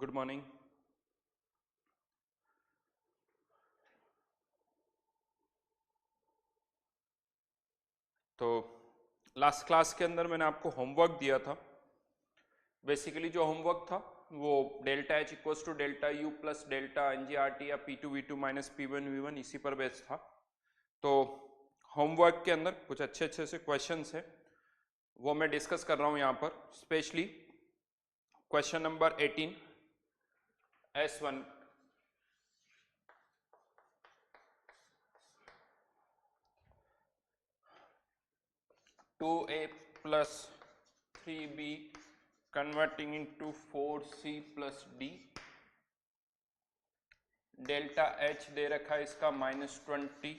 Good morning. तो last class के अंदर मैंने आपको होमवर्क दिया था। बेसिकली जो होमवर्क था वो delta H equals to delta U plus delta n g R T या P two V two minus P one V one इसी पर बेस्ड था। तो होमवर्क के अंदर कुछ अच्छे अच्छे से क्वेश्चंस हैं, वो मैं डिस्कस कर रहा हूँ यहाँ पर। Specially question number 18 S1 2a plus 3b converting into 4c plus d, delta H दे रखा है इसका -20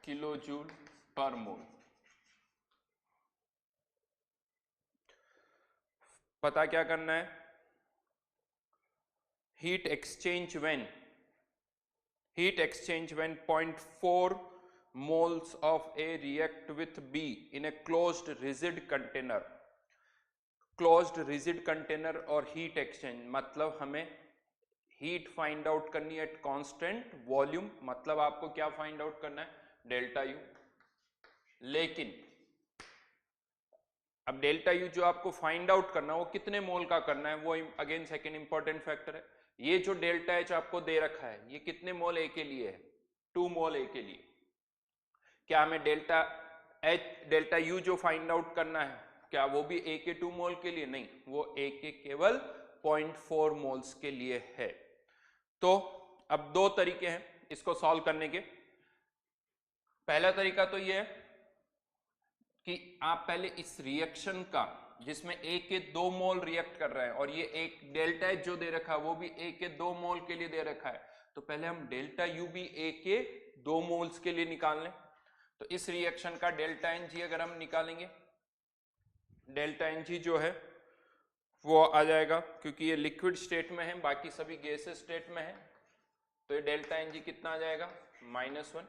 किलो जूल पर मोल। पता क्या करना है? Heat exchange when 0.4 moles of A react with B in a closed rigid container। Closed rigid container और हीट एक्सचेंज मतलब हमें हीट फाइंड आउट करनी है एट कांस्टेंट वॉल्यूम, मतलब आपको क्या फाइंड आउट करना है? Delta U. लेकिन अब डेल्टा यू जो आपको फाइंड आउट करना है वो कितने मोल का करना है, वो अगेन सेकेंड इंपॉर्टेंट फैक्टर है। ये जो डेल्टा एच आपको दे रखा है ये कितने मोल ए के लिए है? 2 मोल ए के लिए। क्या हमें डेल्टा यू जो फाइंड आउट करना है क्या वो भी ए के 2 मोल के लिए? नहीं, वो ए के केवल 0.4 मोल्स के लिए है। तो अब दो तरीके हैं इसको सॉल्व करने के। पहला तरीका तो ये है कि आप पहले इस रिएक्शन का जिसमें ए के 2 मोल रिएक्ट कर रहे हैं और ये एक डेल्टा एच जो दे रखा है वो भी ए के 2 मोल के लिए दे रखा है, तो पहले हम डेल्टा यू भी ए के 2 मोल्स के लिए निकाल लें। तो इस रिएक्शन का डेल्टा एन जी अगर हम निकालेंगे, डेल्टा एन जी जो है वो आ जाएगा, क्योंकि ये लिक्विड स्टेट में है बाकी सभी गैसेस स्टेट में है, तो ये डेल्टा एन जी कितना आ जाएगा? -1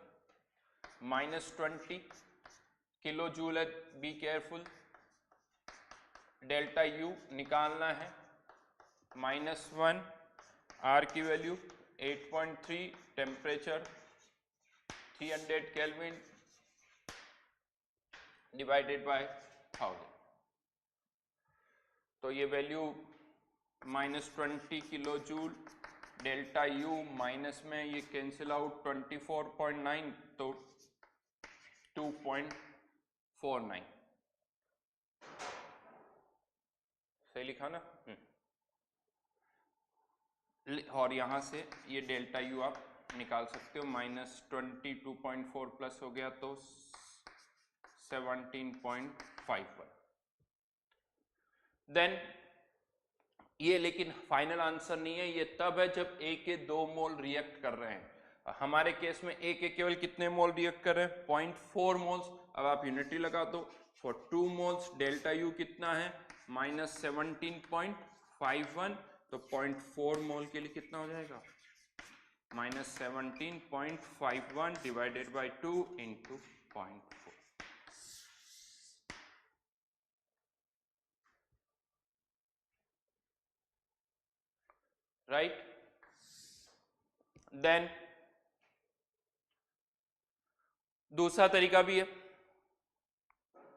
-20 किलो जूल है। बी केयरफुल, डेल्टा यू निकालना है -1, आर की value 8.3, temperature 300 kelvin divided by 1000। तो ये value -20 kilo joule, delta U minus में ये कैंसिल आउट 24.9, तो 2.49 सही लिखा ना? और यहां से ये डेल्टा यू आप निकाल सकते हो, -20 2.4 प्लस हो गया तो 17.51। देन ये लेकिन फाइनल आंसर नहीं है, ये तब है जब ए के 2 मोल रिएक्ट कर रहे हैं। हमारे केस में ए के केवल कितने मोल रिएक्ट कर रहे हैं? 0.4 मोल्स। अब आप यूनिटी लगा दो, फॉर 2 मोल्स डेल्टा यू कितना है? -17.51, तो 0.4 मोल के लिए कितना हो जाएगा? -17.51 divided by 2 into 0.4। Right? Then दूसरा तरीका भी है,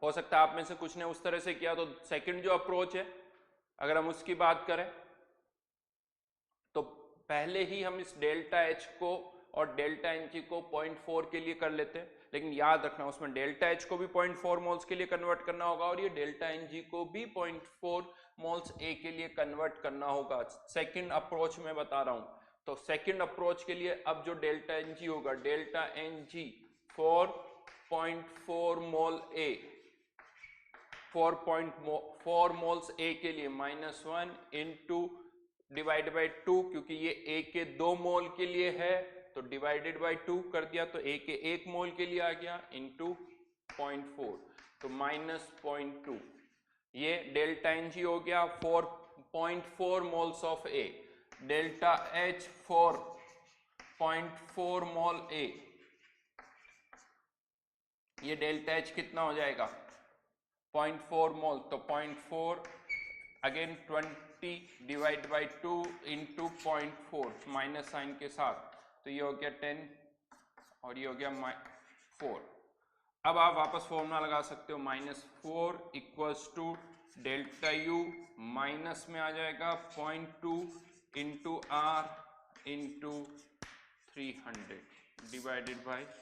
हो सकता है आप में से कुछ ने उस तरह से किया। तो सेकंड जो अप्रोच है अगर हम उसकी बात करें तो पहले ही हम इस डेल्टा एच को और डेल्टा एन जी को 0.4 के लिए कर लेते हैं, लेकिन याद रखना उसमें डेल्टा एच को भी 0.4 मोल्स के लिए कन्वर्ट करना होगा और ये डेल्टा एन जी को भी 0.4 मोल्स ए के लिए कन्वर्ट करना होगा। सेकंड अप्रोच में बता रहा हूं। तो सेकंड अप्रोच के लिए अब जो डेल्टा एन जी होगा, delta N g for 0.4 mole A, 4.4 moles A के लिए -1 इंटू डिवाइड बाई 2, क्योंकि ये ए के 2 मोल के लिए है तो डिवाइडेड बाई 2 कर दिया, तो ए के 1 मोल के लिए आ गया, इंटू 0.4, तो -0.2। ये डेल्टा एन जी हो गया 4.4 moles of A. Delta H 4.4 मोल ए, ये डेल्टा एच कितना हो जाएगा? 0.4 मोल, तो 0.4 again 20 50 divide by 2 into 0.4 minus sign के साथ, तो ये हो गया 10 और ये हो गया 4। अब आप वापस फॉर्मूला लगा सकते हो, -4 equals to delta U minus में आ जाएगा 0.2 into R into 300 divided by 1000।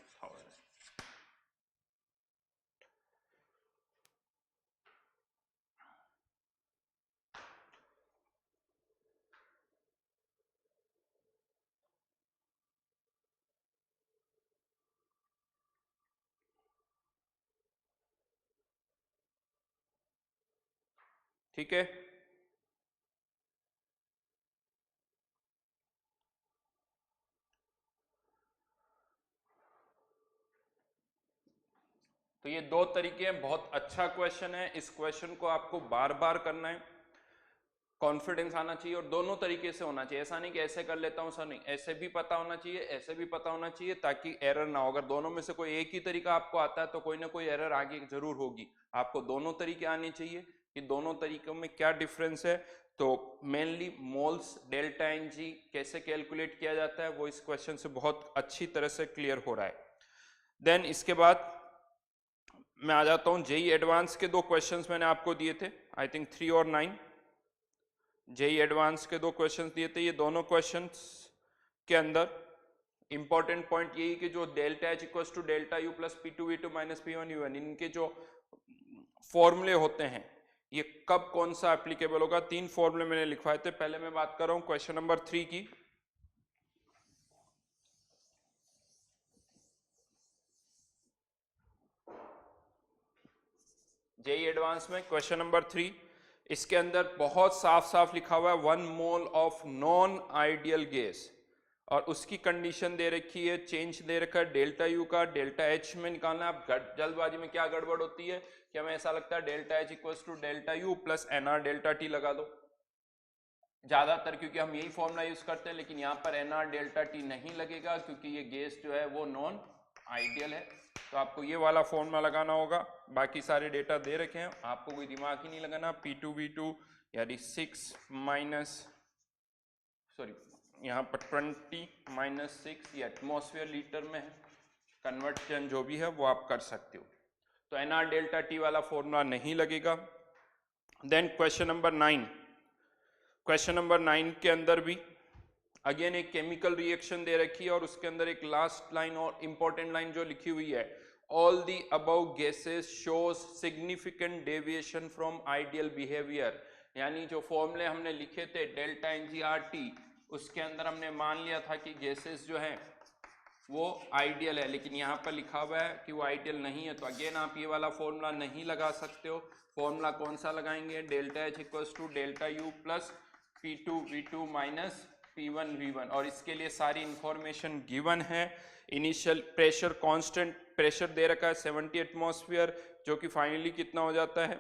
ठीक है, तो ये दो तरीके हैं। बहुत अच्छा क्वेश्चन है, इस क्वेश्चन को आपको बार बार करना है, कॉन्फिडेंस आना चाहिए और दोनों तरीके से होना चाहिए। ऐसा नहीं कि ऐसे कर लेता हूं सर, नहीं, ऐसे भी पता होना चाहिए, ऐसे भी पता होना चाहिए, ताकि एरर ना हो। अगर दोनों में से कोई एक ही तरीका आपको आता है तो कोई ना कोई एरर आगे जरूर होगी। आपको दोनों तरीके आने चाहिए कि दोनों तरीकों में क्या डिफरेंस है। तो mainly moles delta N G कैसे कैलकुलेट किया जाता है वो इस क्वेश्चन से बहुत अच्छी तरह से क्लियर हो रहा है। देन इसके बाद मैं आ जाता हूं जेई एडवांस के दो क्वेश्चंस मैंने आपको दिए थे, आई थिंक 3 और 9। जेई एडवांस के दो क्वेश्चंस दिए थे, ये दोनों क्वेश्चंस के अंदर इंपॉर्टेंट पॉइंट यही कि जो delta H equals to delta U plus P two V two minus P one U one, इनके जो फॉर्मूले होते हैं ये कब कौन सा एप्लीकेबल होगा। 3 फॉर्मूले मैंने लिखवाए थे। पहले मैं बात कर रहा हूं क्वेश्चन नंबर 3 की। जेई एडवांस में क्वेश्चन नंबर 3, इसके अंदर बहुत साफ साफ लिखा हुआ है 1 mole of non ideal gas, और उसकी कंडीशन दे रखी है, चेंज दे रखा है डेल्टा यू का, डेल्टा एच में निकालना है। आप जल्दबाजी में क्या गड़बड़ होती है कि हमें ऐसा लगता है delta H equals to delta U plus N R delta T लगा दो ज्यादातर, क्योंकि हम यही फॉर्मूला यूज करते हैं। लेकिन यहाँ पर एन आर डेल्टा टी नहीं लगेगा क्योंकि ये गैस जो है वो नॉन आइडियल है, तो आपको ये वाला फॉर्मूला लगाना होगा। बाकी सारे डेटा दे रखे हैं, आपको कोई दिमाग ही नहीं लगाना। P2V2 यानी 6 माइनस सॉरी यहाँ पर 20 माइनस 6 ये एटमॉस्फेयर लीटर में है, कन्वर्जन जो भी है वो आप कर सकते हो। तो एन आर डेल्टा टी वाला फॉर्मूला नहीं लगेगा। Then question number 9, question number 9 के अंदर भी अगेन एक केमिकल रिएक्शन दे रखी है और उसके अंदर एक लास्ट लाइन और इंपॉर्टेंट लाइन जो लिखी हुई है, all the above gases shows significant deviation from ideal behaviour. यानी जो फॉर्मूले हमने लिखे थे delta N G R T, उसके अंदर हमने मान लिया था कि गैसेस जो है वो आइडियल है, लेकिन यहाँ पर लिखा हुआ है कि वो आइडियल नहीं है। तो अगेन आप ये वाला फॉर्मूला नहीं लगा सकते हो। फॉर्मूला कौन सा लगाएंगे, delta H equals to delta U plus P2V2 minus P1V1, और इसके लिए सारी इंफॉर्मेशन गिवन है। इनिशियल प्रेशर कांस्टेंट प्रेशर दे रखा है 70 एटमॉस्फेयर, जो कि फाइनली कितना हो जाता है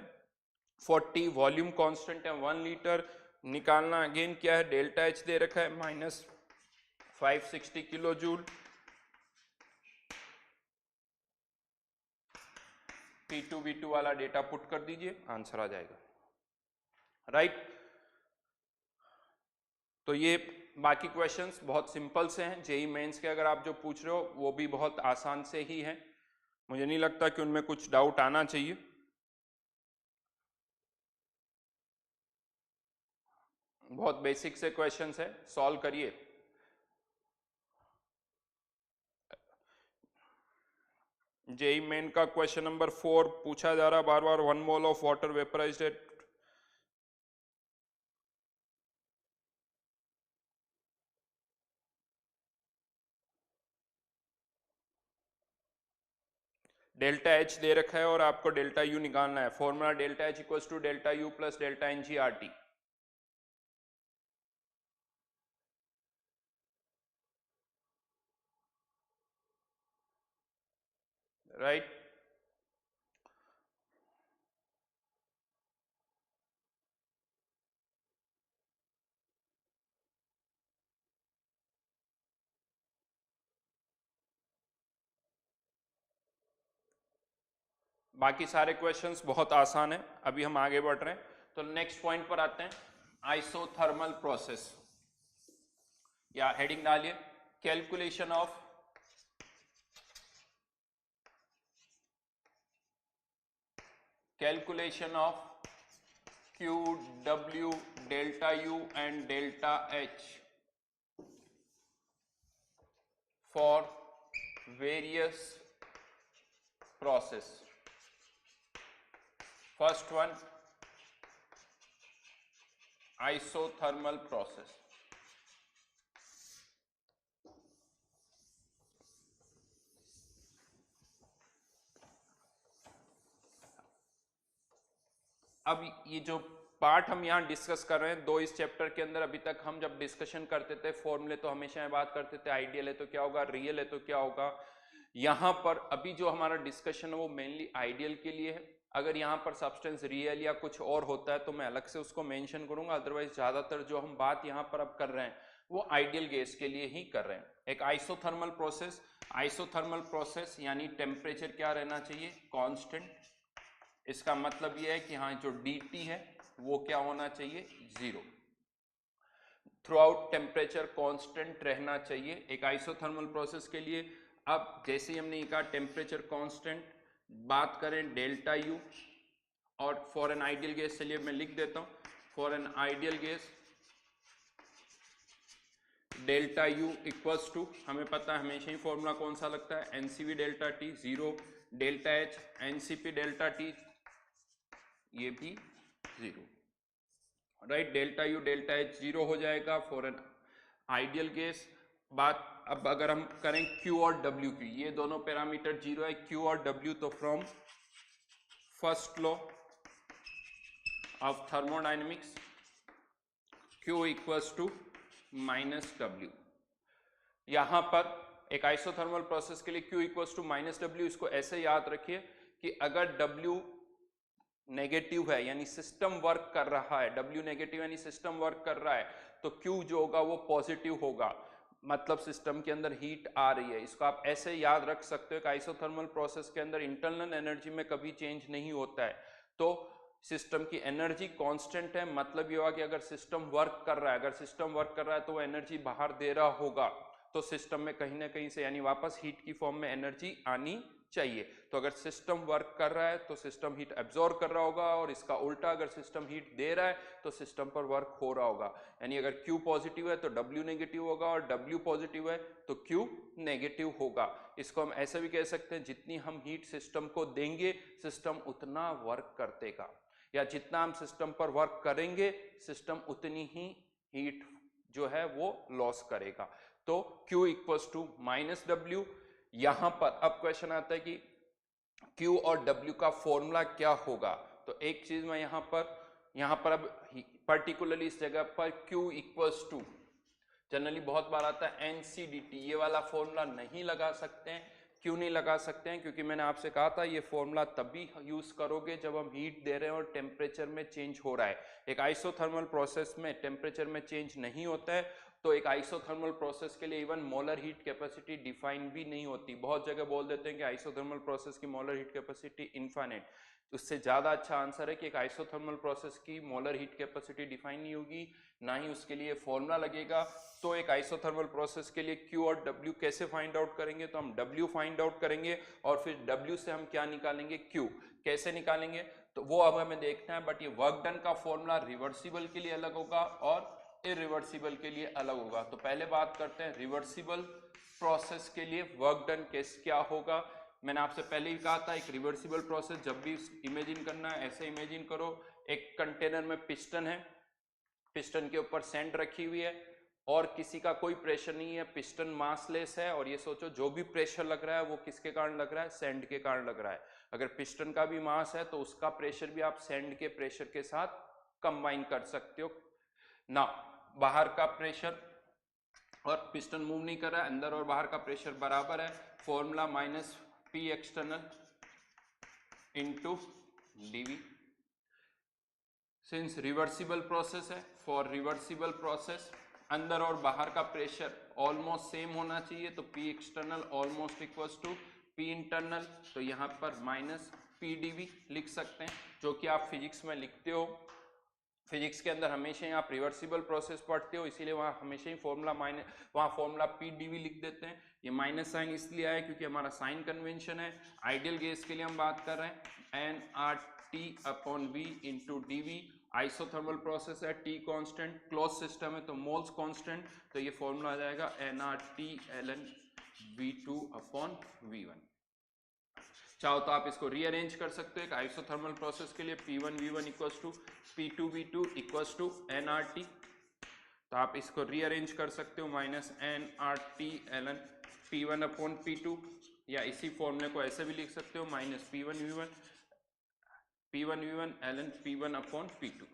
40। वॉल्यूम कांस्टेंट है 1 लीटर। निकालना अगेन क्या है, डेल्टा एच दे रखा है -560 किलो जूल। P2V2 वाला डेटा पुट कर दीजिए, आंसर आ जाएगा, राइट। तो ये बाकी क्वेश्चंस बहुत सिंपल से हैं। जेई मेंस के अगर आप जो पूछ रहे हो वो भी बहुत आसान से ही हैं, मुझे नहीं लगता कि उनमें कुछ डाउट आना चाहिए। बहुत बेसिक से क्वेश्चंस है, सॉल्व करिए। जेई मेन का क्वेश्चन नंबर 4 पूछा जा रहा बार बार, 1 mole of water vaporized at delta H दे रखा है और आपको डेल्टा यू निकालना है। Formula delta H equals to delta U plus delta N G R T, right. बाकी सारे क्वेश्चंस बहुत आसान है। अभी हम आगे बढ़ रहे हैं, तो नेक्स्ट पॉइंट पर आते हैं। आइसोथर्मल प्रोसेस, या हेडिंग डालिए calculation of Q, W, delta U and delta H for various process. First one, isothermal process. अब ये जो पार्ट हम यहाँ डिस्कस कर रहे हैं दो इस चैप्टर के अंदर, अभी तक हम जब डिस्कशन करते थे फॉर्मूले तो हमेशा बात करते थे आइडियल है तो क्या होगा, रियल है तो क्या होगा। यहाँ पर अभी जो हमारा डिस्कशन है वो मेनली आइडियल के लिए है। अगर यहाँ पर सब्सटेंस रियल या कुछ और होता है तो मैं अलग से उसको मेंशन करूंगा, अदरवाइज ज्यादातर जो हम बात यहाँ पर अब कर रहे हैं वो आइडियल गैस के लिए ही कर रहे हैं। एक आइसोथर्मल प्रोसेस, आइसोथर्मल प्रोसेस यानी टेम्परेचर क्या रहना चाहिए, कांस्टेंट। इसका मतलब यह है कि हाँ जो dt है वो क्या होना चाहिए, zero. Through out temperature constant रहना चाहिए एक आइसोथर्मल प्रोसेस के लिए। अब जैसे ही हमने कहा टेम्परेचर कांस्टेंट, बात करें डेल्टा यू, और फॉर एन आइडियल गैस चलिए मैं लिख देता हूं, for an ideal gas delta U equals to, हमें पता है हमेशा ही फॉर्मूला कौन सा लगता है, NCV delta T zero, delta H NCP delta T ये भी zero, right. Delta U delta H zero हो जाएगा फॉर एन आइडियल गैस। बात अब अगर हम करें Q और W की, ये दोनों पैरामीटर जीरो है Q और W, तो from first law of thermodynamics Q equals to minus W। यहां पर एक आइसोथर्मल प्रोसेस के लिए Q equals to minus W, इसको ऐसे याद रखिए कि अगर W नेगेटिव है यानी सिस्टम वर्क कर रहा है, W नेगेटिव यानी सिस्टम वर्क कर रहा है, तो Q जो होगा वो पॉजिटिव होगा, मतलब सिस्टम के अंदर हीट आ रही है। इसको आप ऐसे याद रख सकते हो कि आइसोथर्मल प्रोसेस के अंदर इंटरनल एनर्जी में कभी चेंज नहीं होता है, तो सिस्टम की एनर्जी कांस्टेंट है। मतलब ये हुआ कि अगर सिस्टम वर्क कर रहा है, अगर सिस्टम वर्क कर रहा है तो वो एनर्जी बाहर दे रहा होगा, तो सिस्टम में कहीं ना कहीं से यानी वापस हीट की फॉर्म में एनर्जी आनी चाहिए। तो अगर सिस्टम वर्क कर रहा है तो सिस्टम हीट एब्जॉर्ब कर रहा होगा, और इसका उल्टा अगर सिस्टम हीट दे रहा है तो सिस्टम पर वर्क हो रहा होगा। यानी अगर Q पॉजिटिव है तो W नेगेटिव होगा, और W पॉजिटिव है तो Q नेगेटिव होगा। इसको हम ऐसे भी कह सकते हैं जितनी हम हीट सिस्टम को देंगे सिस्टम उतना वर्क कर देगा, या जितना हम सिस्टम पर वर्क करेंगे सिस्टम उतनी ही हीट जो है वो लॉस करेगा। तो Q equals to minus W। यहां पर अब क्वेश्चन आता है कि Q और W का फॉर्मूला क्या होगा। तो एक चीज मैं यहां पर अब पर्टिकुलरली इस जगह पर Q इक्वल्स टू, जनरली बहुत बार आता है NCDT, ये वाला फॉर्मूला नहीं लगा सकते हैं। क्यों नहीं लगा सकते हैं, क्योंकि मैंने आपसे कहा था ये फॉर्मूला तभी यूज करोगे जब हम हीट दे रहे हैं और टेम्परेचर में चेंज हो रहा है। एक आइसोथर्मल प्रोसेस में टेम्परेचर में चेंज नहीं होता है, तो एक आइसोथर्मल प्रोसेस के लिए even molar heat capacity define भी नहीं होती। बहुत जगह बोल देते हैं कि आइसोथर्मल प्रोसेस की मोलर हीट कैपेसिटी इनफाइनाइट, उससे ज्यादा अच्छा आंसर है कि एक आइसोथर्मल प्रोसेस की मोलर हीट कैपेसिटी डिफाइन नहीं होगी, ना ही उसके लिए फॉर्मूला लगेगा। तो एक आइसोथर्मल प्रोसेस के लिए Q और W कैसे फाइंड आउट करेंगे, तो हम W फाइंड आउट करेंगे और फिर W से हम क्या निकालेंगे, Q। कैसे निकालेंगे तो वो अब हमें देखना है, बट ये वर्क डन का फॉर्मूला रिवर्सिबल के लिए अलग होगा और इरिवर्सिबल के लिए अलग होगा। तो पहले बात करते हैं रिवर्सिबल प्रोसेस के लिए वर्क डन केस क्या होगा। मैंने आपसे पहले ही कहा था एक रिवर्सिबल प्रोसेस जब भी इमेजिन करना है ऐसे इमेजिन करो, एक कंटेनर में पिस्टन है, पिस्टन के ऊपर सैंड रखी हुई है और किसी का कोई प्रेशर नहीं है, पिस्टन मासलेस है, और ये सोचो जो भी प्रेशर लग रहा है वो किसके कारण लग रहा है, सैंड के कारण लग रहा है। अगर पिस्टन का भी मास है तो उसका प्रेशर भी आप सैंड के प्रेशर के साथ कंबाइन कर सकते हो ना। बाहर का प्रेशर और पिस्टन मूव नहीं कर रहा है, अंदर और बाहर का प्रेशर बराबर है, formula minus P external into dV. Since reversible process है, फॉर रिवर्सिबल प्रोसेस अंदर और बाहर का प्रेशर ऑलमोस्ट सेम होना चाहिए, तो P external almost equals to P internal, तो यहाँ पर माइनस पी डीवी लिख सकते हैं, जो कि आप फिजिक्स में लिखते हो फिजिक्स के अंदर हमेशा ही आप रिवर्सिबल प्रोसेस पढ़ते हो, इसीलिए वहाँ हमेशा ही फॉर्मूला माइनस, वहाँ फॉर्मूला PdV लिख देते हैं। ये माइनस साइन इसलिए आया क्योंकि हमारा साइन कन्वेंशन है। आइडियल गैस के लिए हम बात कर रहे हैं nRT/V into dV। Isothermal process है, T कांस्टेंट, क्लोज सिस्टम है तो मोल्स कांस्टेंट, तो ये फॉर्मूला आ जाएगा nRT ln V2/V1। चाहो तो आप इसको रीअरेंज कर सकते हो एक आइसोथर्मल प्रोसेस के लिए, P1V1 equals to P2V2 equals to nRT, तो आप इसको रीअरेंज कर सकते हो -nRT ln P1/P2, या इसी फॉर्मूले को ऐसे भी लिख सकते हो -P1V1 ln P1/P2।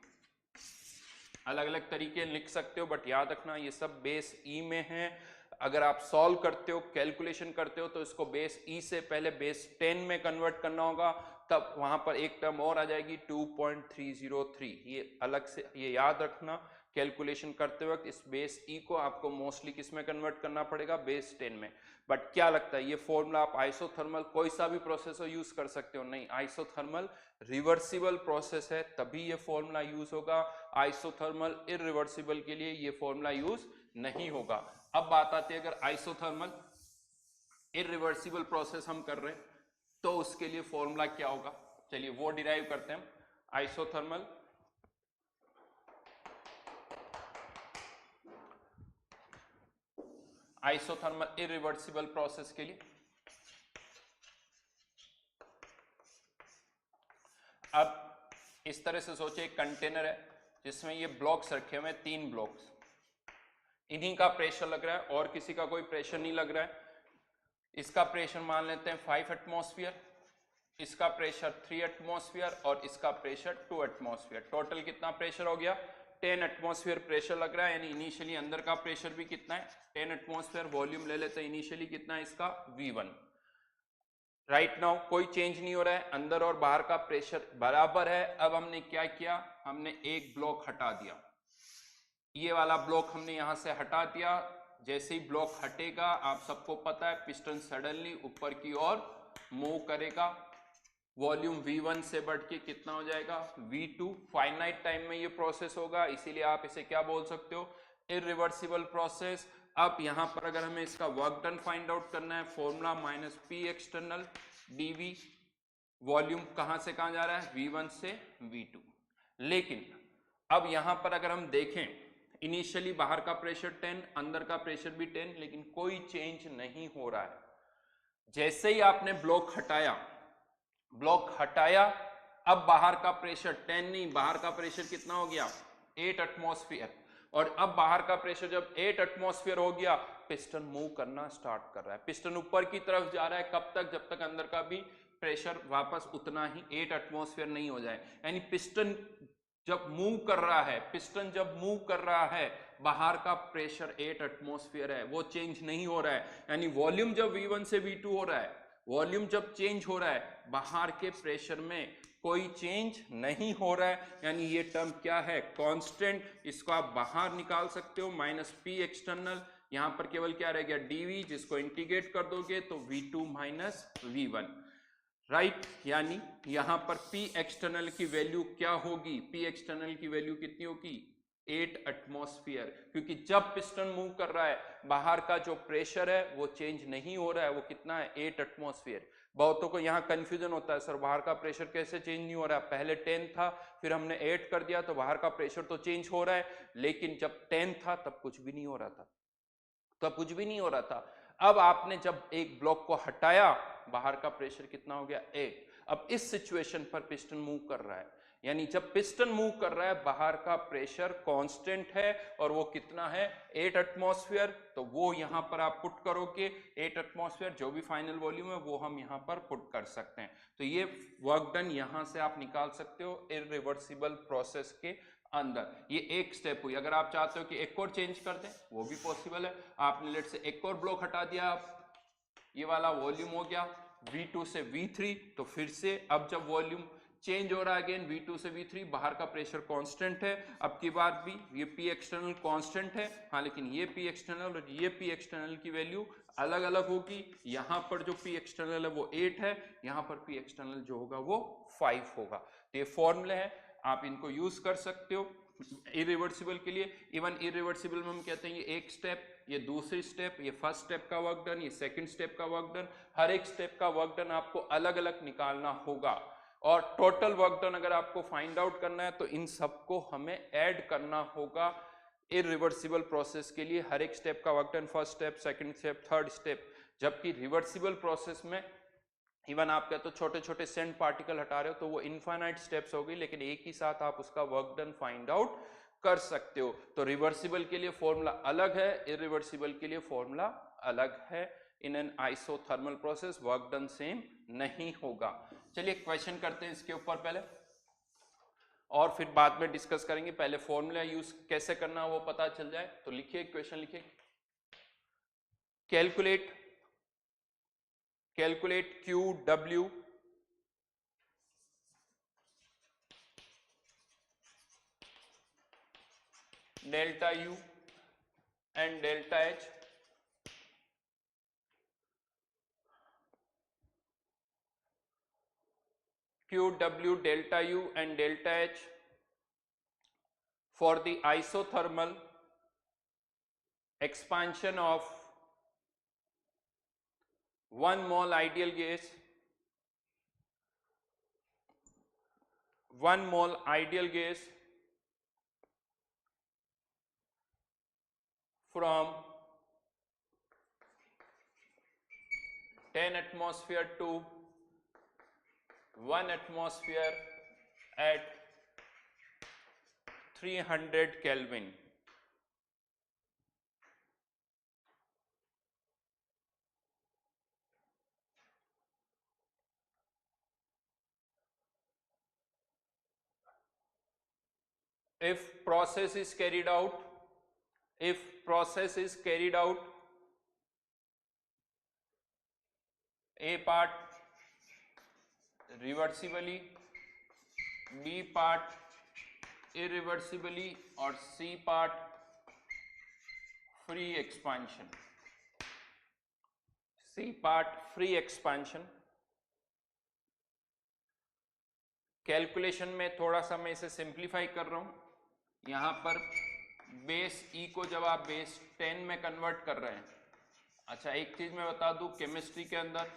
अलग अलग तरीके लिख सकते हो, बट याद रखना ये सब बेस E में है। अगर आप सॉल्व करते हो, कैलकुलेशन करते हो, तो इसको बेस E से पहले बेस 10 में कन्वर्ट करना होगा, तब वहां पर एक टर्म और आ जाएगी 2.303। ये अलग से ये याद रखना, कैलकुलेशन करते वक्त इस बेस E को आपको मोस्टली किस में कन्वर्ट करना पड़ेगा, बेस 10 में। बट क्या लगता है ये फॉर्मूला आप आइसोथर्मल कोई सा भी प्रोसेस हो यूज कर सकते हो? नहीं, आइसोथर्मल रिवर्सिबल प्रोसेस है तभी ये फॉर्मूला यूज होगा, आइसोथर्मल इरिवर्सिबल के लिए ये फॉर्मूला यूज नहीं होगा। अब बात आती है अगर आइसोथर्मल इरिवर्सिबल प्रोसेस हम कर रहे हैं तो उसके लिए फॉर्मूला क्या होगा, चलिए वो डिराइव करते हैं हम। आइसोथर्मल इरिवर्सिबल प्रोसेस के लिए अब इस तरह से सोचिए, एक कंटेनर है जिसमें ये ब्लॉक्स रखे हुए हैं, 3 ब्लॉक्स, इन्हीं का प्रेशर लग रहा है और किसी का कोई प्रेशर नहीं लग रहा है। इसका प्रेशर मान लेते हैं 5 एटमॉस्फेयर, इसका प्रेशर 3 एटमॉस्फेयर और इसका प्रेशर 2 एटमॉस्फेयर। टोटल कितना प्रेशर हो गया, 10 एटमॉस्फेयर प्रेशर लग रहा है, यानी इनिशियली अंदर का प्रेशर भी कितना है, 10 एटमॉस्फेयर। वॉल्यूम ले लेते हैं इनिशियली कितना है इसका, V1। राइट नाउ कोई चेंज नहीं हो रहा है, अंदर और बाहर का प्रेशर बराबर है। अब हमने क्या किया, हमने एक ब्लॉक हटा दिया, ये वाला ब्लॉक हमने यहां से हटा दिया। जैसे ही ब्लॉक हटेगा, आप सबको पता है पिस्टन सडनली ऊपर की ओर मूव करेगा, वॉल्यूम V1 से बढ़ के कितना हो जाएगा, V2। फाइनाइट टाइम में ये प्रोसेस होगा, इसीलिए आप इसे क्या बोल सकते हो, इरिवर्सिबल प्रोसेस। अब यहां पर अगर हमें इसका वर्क डन फाइंड आउट करना है, formula -P external dV, volume कहां से कहां जा रहा है, V1 से V2। लेकिन अब यहां पर अगर हम देखें, इनिशियली बाहर का प्रेशर 10, अंदर का प्रेशर भी 10, लेकिन कोई चेंज नहीं हो रहा है। जैसे ही आपने ब्लॉक हटाया, अब बाहर का प्रेशर 10 नहीं, बाहर का प्रेशर कितना हो गया, 8 एटमॉस्फेयर। और अब बाहर का प्रेशर जब 8 एटमॉस्फेयर हो गया, पिस्टन मूव करना स्टार्ट कर रहा है, पिस्टन ऊपर की तरफ जा रहा है। कब तक, जब तक अंदर का भी प्रेशर वापस उतना ही 8 एटमॉस्फेयर नहीं हो जाए। यानी पिस्टन जब मूव कर रहा है, बाहर का प्रेशर 8 एटमॉस्फेयर है, वो चेंज नहीं हो रहा है। यानी वॉल्यूम जब V1 से V2 हो रहा है, वॉल्यूम जब चेंज हो रहा है, बाहर के प्रेशर में कोई चेंज नहीं हो रहा है। यानी ये टर्म क्या है, कांस्टेंट। इसको आप बाहर निकाल सकते हो, -P एक्सटर्नल, यहां पर केवल क्या रह गया, dV, जिसको इंटीग्रेट कर दोगे तो V2 - V1, राइट। यानी यहां पर P एक्सटर्नल की वैल्यू क्या होगी, P एक्सटर्नल की वैल्यू कितनी होगी, 8 एटमॉस्फेयर। क्योंकि जब पिस्टन मूव कर रहा है, बाहर का जो प्रेशर है वो चेंज नहीं हो रहा है, वो कितना है, 8 एटमॉस्फेयर। बहुतों को यहाँ कंफ्यूजन होता है, सर बाहर का प्रेशर कैसे चेंज नहीं हो रहा है, पहले 10 था फिर हमने 8 कर दिया तो बाहर का प्रेशर तो चेंज हो रहा है। लेकिन जब 10 था तब कुछ भी नहीं हो रहा था, अब आपने जब एक ब्लॉक को हटाया, बाहर का प्रेशर कितना हो गया, 8। अब इस सिचुएशन पर पिस्टन मूव कर रहा है, यानी जब पिस्टन मूव कर रहा है, बाहर का प्रेशर कांस्टेंट है और वो कितना है, 8 एटमॉस्फेयर। तो वो यहां पर आप पुट करोगे 8 एटमॉस्फेयर, जो भी फाइनल वॉल्यूम है वो हम यहां पर पुट कर सकते हैं। तो ये वर्क डन यहां से आप निकाल सकते हो इरिवर्सिबल प्रोसेस के अंदर। ये एक स्टेप हुई। अगर आप चाहते हो कि एक और चेंज कर दें, वो भी पॉसिबल है। आपने लेट से एक और ब्लॉक हटा दिया, ये वाला वॉल्यूम हो गया V2 से V3, तो फिर से अब जब वॉल्यूम चेंज हो रहा है अगेन V2 से V3, बाहर का प्रेशर कांस्टेंट है। अब की बार भी ये P एक्सटर्नल कांस्टेंट है, हाँ, लेकिन ये P एक्सटर्नल और ये P एक्सटर्नल की वैल्यू अलग अलग होगी। यहाँ पर जो P एक्सटर्नल है वो 8 है, यहाँ पर P एक्सटर्नल जो होगा वो 5 होगा। तो ये फॉर्मूले हैं, आप इनको यूज कर सकते हो। इरिवर्सिबल के लिए, इवन इरिवर्सिबल में हम कहते हैं ये एक स्टेप, ये दूसरी स्टेप, ये फर्स्ट स्टेप का वर्क डन, ये सेकंड स्टेप का वर्क डन, हर एक स्टेप का वर्क डन आपको अलग अलग निकालना होगा। और टोटल वर्क डन अगर आपको फाइंड आउट करना है तो इन सबको हमें ऐड करना होगा इरिवर्सिबल प्रोसेस के लिए, हर एक स्टेप का work done, first step, second step, third step. जबकि रिवर्सिबल प्रोसेस में इवन आप कहते हो छोटे छोटे सेंट पार्टिकल हटा रहे हो तो वो इनफाइनाइट स्टेप्स होगी, लेकिन एक ही साथ आप उसका वर्क डन फाइंड आउट कर सकते हो। तो रिवर्सिबल के लिए फॉर्मूला अलग है, इरिवर्सिबल के लिए फॉर्मूला अलग है। In an isothermal process work done same नहीं होगा। चलिए क्वेश्चन करते हैं इसके ऊपर पहले, और फिर बाद में डिस्कस करेंगे। पहले फॉर्मूला यूज कैसे करना वो पता चल जाए। तो लिखिए क्वेश्चन, लिखिए calculate QW delta U and delta H QW delta U and delta H for the isothermal expansion of 1 mole ideal gas, 1 mole ideal gas from 10 atmosphere to 1 atmosphere at 300 Kelvin. If process is carried out, A part reversibly, B part irreversibly और C part free expansion, C part free expansion। Calculation में थोड़ा सा मैं इसे simplify कर रहा हूं। यहां पर बेस ई को जब आप बेस 10 में कन्वर्ट कर रहे हैं, अच्छा एक चीज मैं बता दूं, केमिस्ट्री के अंदर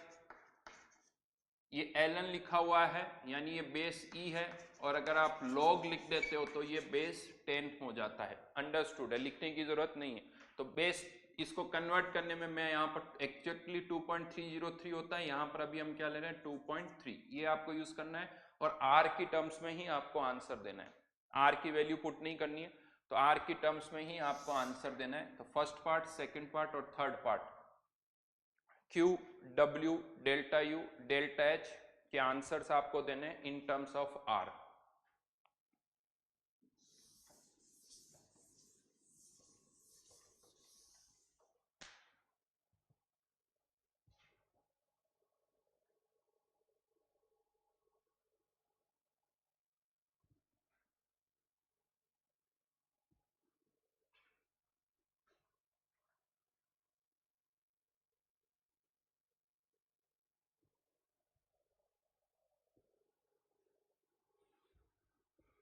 ये Ln लिखा हुआ है यानी ये बेस ई है, और अगर आप लॉग लिख देते हो तो ये बेस 10 हो जाता है। अंडरस्टूड है, लिखने की जरूरत नहीं है। तो बेस इसको कन्वर्ट करने में मैं यहाँ पर एक्जैक्टली 2.303 होता है, यहाँ पर अभी हम क्या ले रहे हैं 2.3, ये आपको यूज करना है। और आर की टर्म्स में ही आपको आंसर देना है, आर की वैल्यू पुट नहीं करनी है, तो आर की टर्म्स में ही आपको आंसर देना है। तो फर्स्ट पार्ट, सेकेंड पार्ट और third part Q W delta U delta H के आंसर्स आपको देने हैं in terms of R.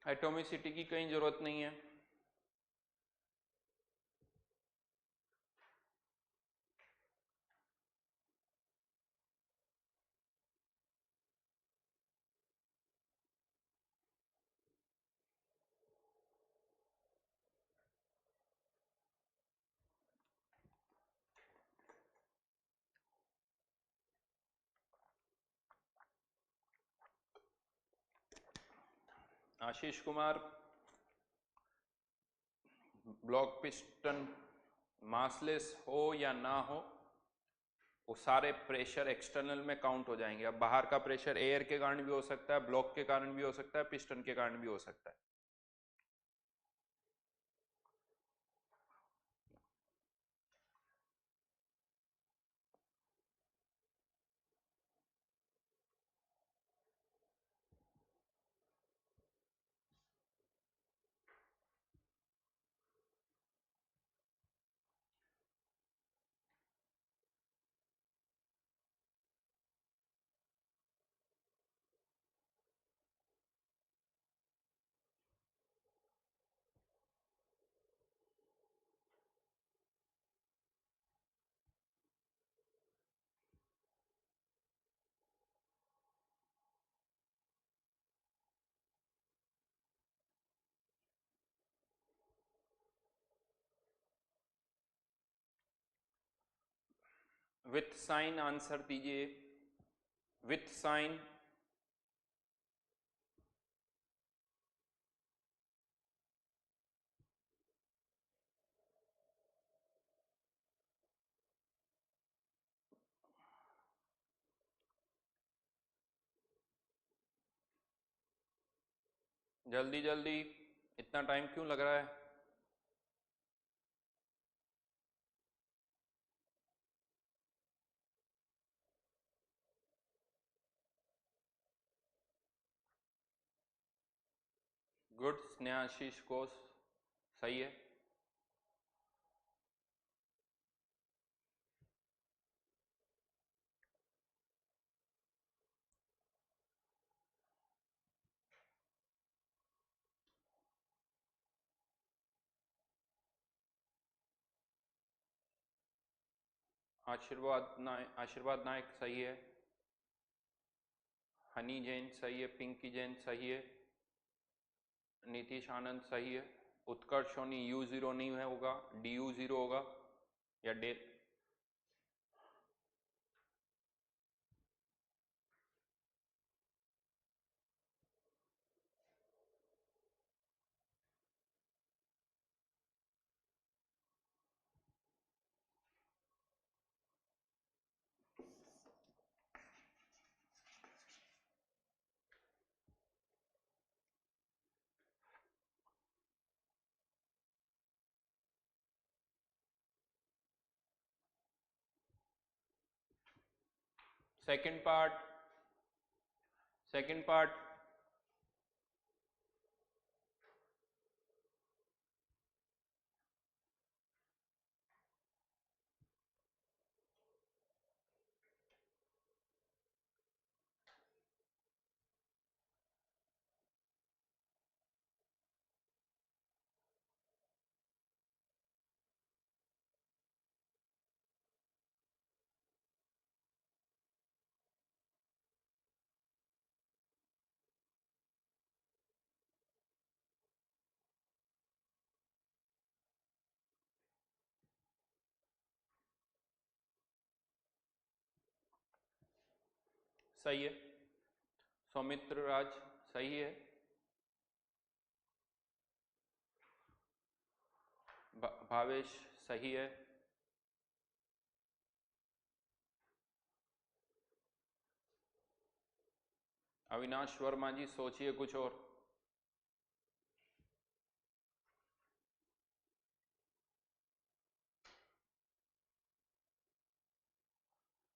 Atomicity की कहीं जरूरत नहीं है। Ashish Kumar, block piston massless हो या ना हो, वो सारे प्रेशर एक्सटर्नल में काउंट हो जाएंगे। अब बाहर का प्रेशर एयर के कारण भी हो सकता है, ब्लॉक के कारण भी हो सकता है, पिस्टन के कारण भी हो सकता है। विथ साइन आंसर दीजिए, विथ साइन। जल्दी जल्दी, इतना टाइम क्यों लग रहा है? गुड, स्नेहाशीष को सही है। आशीर्वाद नायक सही है। हनी जैन सही है, पिंकी जैन सही है, नीतीश आनंद सही है। उत्कर्ष सोनी U0 नहीं है, होगा DU0 होगा या डे। सेकंड पार्ट सही है। सौमित्र राज सही है। भावेश सही है। अविनाश वर्मा जी सोचिए कुछ और।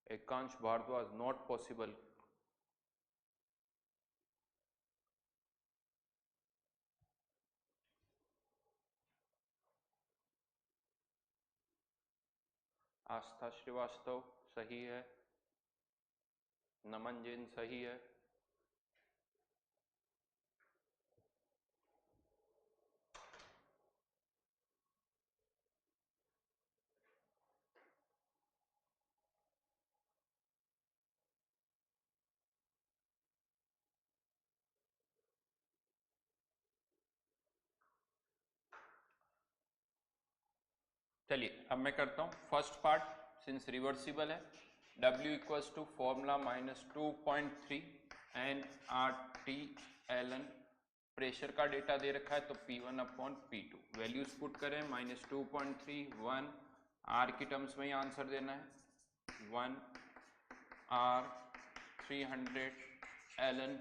एकांश भारद्वाज नॉट पॉसिबल। आस्था श्रीवास्तव सही है। नमन जैन सही है। चलिए अब मैं करता हूं फर्स्ट पार्ट, सिंस रिवर्सिबल है। W equals to formula -2.3 nRT ln। Pressure का डेटा दे रखा है तो P1/P2। वैल्यूज पुट करें, -2.3 1 R की टर्म्स में ही आंसर देना है। 1 R 300 ln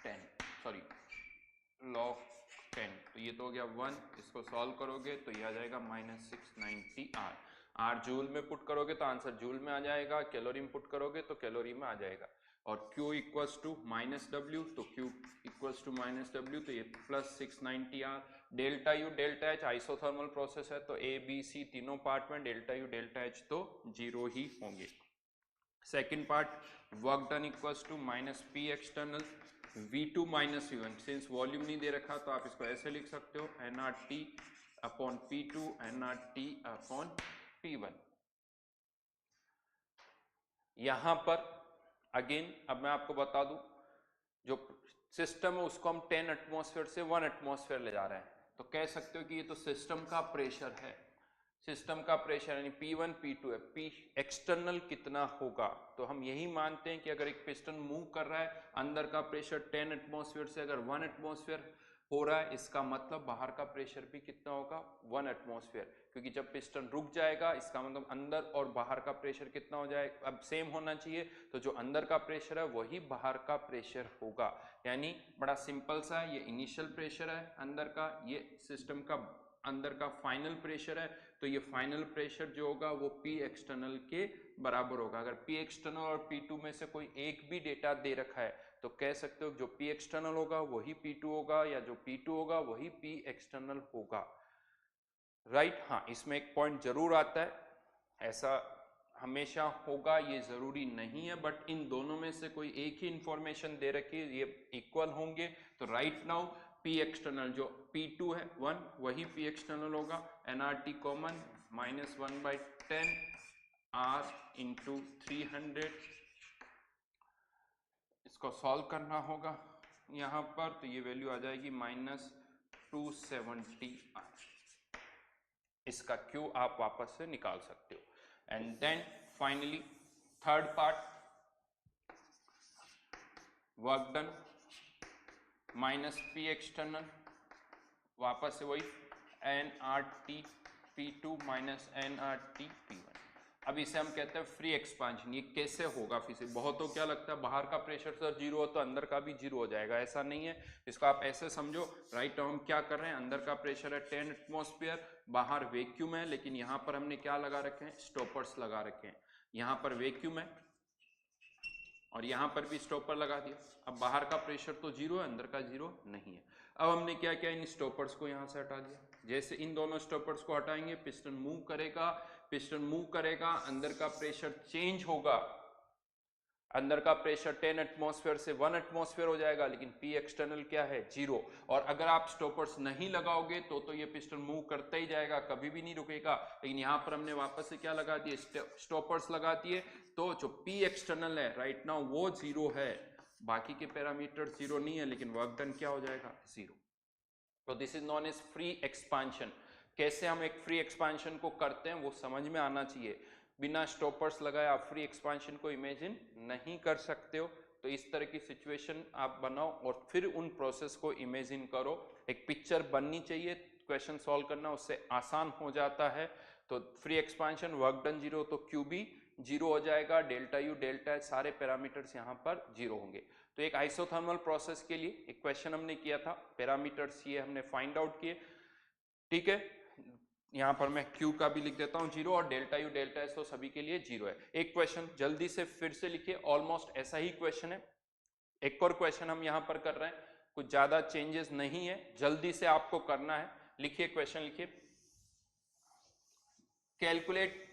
10 सॉरी log 10, तो ये तो हो गया 1। इसको सॉल्व करोगे तो ये आ जाएगा -690 R। R जूल में पुट करोगे तो आंसर जूल में आ जाएगा, कैलोरी में पुट करोगे तो कैलोरी में आ जाएगा। और Q इक्वल्स टू -W, तो Q इक्वल्स टू -W, तो ये +690 R। Delta U delta H isothermal process है, तो A B C तीनों पार्ट में डेल्टा U डेल्टा H तो 0 ही होंगे। Second part, work done equals to -P external V2 - V1। Since volume नहीं दे रखा तो आप इसको ऐसे लिख सकते हो, nRT/P2 nRT/P1। यहां पर अगेन अब मैं आपको बता दूं, जो सिस्टम है उसको हम 10 एटमॉस्फेयर से 1 एटमॉस्फेयर ले जा रहे हैं, तो कह सकते हो कि ये तो सिस्टम का प्रेशर है। सिस्टम का प्रेशर यानी P1 P2 है, P एक्सटर्नल कितना होगा, तो हम यही मानते हैं कि अगर एक पिस्टन मूव कर रहा है अंदर का प्रेशर 10 एटमॉस्फेयर से अगर 1 एटमॉस्फेयर हो रहा है, इसका मतलब बाहर का प्रेशर भी कितना होगा 1 एटमॉस्फेयर, क्योंकि जब पिस्टन रुक जाएगा इसका मतलब अंदर और बाहर का प्रेशर कितना हो जाएगा, अब सेम होना चाहिए, तो जो अंदर का प्रेशर है वही बाहर का प्रेशर होगा। यानी बड़ा सिंपल सा है, ये इनिशियल प्रेशर है अंदर का, ये सिस्टम का अंदर का फाइनल प्रेशर है, तो ये फाइनल प्रेशर जो होगा वो P एक्सटर्नल के बराबर होगा। अगर P एक्सटर्नल और P2 में से कोई एक भी डेटा दे रखा है तो कह सकते हो जो P एक्सटर्नल होगा वही P2 होगा, या जो P2 होगा वही P एक्सटर्नल होगा, राइट। हाँ, इसमें एक पॉइंट जरूर आता है, ऐसा हमेशा होगा ये जरूरी नहीं है, बट इन दोनों में से कोई एक ही इंफॉर्मेशन दे रखी है, ये इक्वल होंगे, तो राइट नाउ P एक्सटर्नल जो P2 है 1 वही P एक्सटर्नल होगा, nRT कॉमन -1/10 R इंटू 300, इसको सॉल्व करना होगा यहाँ पर, तो ये वैल्यू आ जाएगी -270 R। इसका Q आप वापस से निकाल सकते हो। And then finally third part, work done minus P external, वापस से वही nRT P2 minus nRT P1। अब इसे हम कहते हैं फ्री एक्सपांशन। ये कैसे होगा फिजिक्स, बहुत तो क्या लगता है बाहर का प्रेशर सर जीरो हो तो अंदर का भी जीरो हो जाएगा, ऐसा नहीं है। इसको आप ऐसे समझो, राइट, हम क्या कर रहे हैं, अंदर का प्रेशर है 10 एटमॉस्फेयर, बाहर वैक्यूम है, लेकिन यहाँ पर हमने क्या लगा रखे हैं, स्टॉपर्स लगा रखे हैं। यहाँ पर वैक्यूम है और यहाँ पर भी स्टॉपर लगा दिया। अब बाहर का प्रेशर तो जीरो है, अंदर का जीरो नहीं है। अब हमने क्या किया, इन स्टॉपर्स को यहाँ से हटा दिया। जैसे इन दोनों स्टॉपर्स को हटाएंगे पिस्टन मूव करेगा, पिस्टन मूव करेगा, अंदर का प्रेशर चेंज होगा, अंदर का प्रेशर 10 एटमॉस्फेयर से 1 एटमॉस्फेयर हो जाएगा, लेकिन P एक्सटर्नल क्या है, जीरो। और अगर आप स्टॉपर्स नहीं लगाओगे तो ये पिस्टन मूव करता ही जाएगा, कभी भी नहीं रुकेगा। लेकिन यहाँ पर हमने वापस से क्या लगा दिए, स्टॉपर्स लगा दिए, तो जो P एक्सटर्नल है राइट नाउ वो जीरो है, बाकी के पैरामीटर जीरो नहीं है, लेकिन वर्क डन क्या हो जाएगा, जीरो। तो this is known as free expansion. कैसे हम एक फ्री एक्सपांशन को करते हैं वो समझ में आना चाहिए। बिना स्टॉपर्स लगाए आप फ्री एक्सपांशन को इमेजिन नहीं कर सकते हो, तो इस तरह की सिचुएशन आप बनाओ और फिर उन प्रोसेस को इमेजिन करो। एक पिक्चर बननी चाहिए, क्वेश्चन सॉल्व करना उससे आसान हो जाता है। तो free expansion, work done zero, तो क्यू भी जीरो हो जाएगा, डेल्टा यू डेल्टा एच सारे पैरामीटर्स यहाँ पर जीरो होंगे। तो एक आइसोथर्मल प्रोसेस के लिए एक क्वेश्चन हमने किया था, पैरामीटर्स ये हमने फाइंड आउट किए, ठीक है। यहाँ पर मैं Q का भी लिख देता हूँ जीरो, और डेल्टा यू डेल्टा एस तो सभी के लिए जीरो है। एक क्वेश्चन जल्दी से फिर से लिखिए, ऑलमोस्ट ऐसा ही क्वेश्चन है। एक और क्वेश्चन हम यहाँ पर कर रहे हैं, कुछ ज्यादा चेंजेस नहीं है, जल्दी से आपको करना है। लिखिए क्वेश्चन, लिखिए कैलकुलेट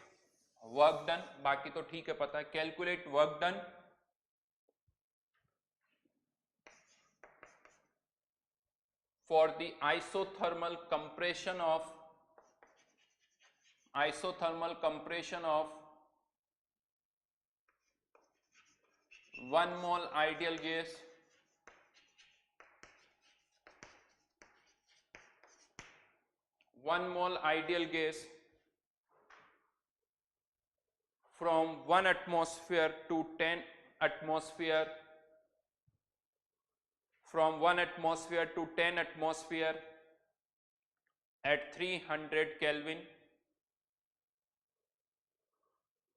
वर्क डन, बाकी तो ठीक है पता है, calculate work done for the isothermal compression of 1 mole ideal gas from 1 atmosphere to 10 atmosphere, from 1 atmosphere to 10 atmosphere at 300 Kelvin,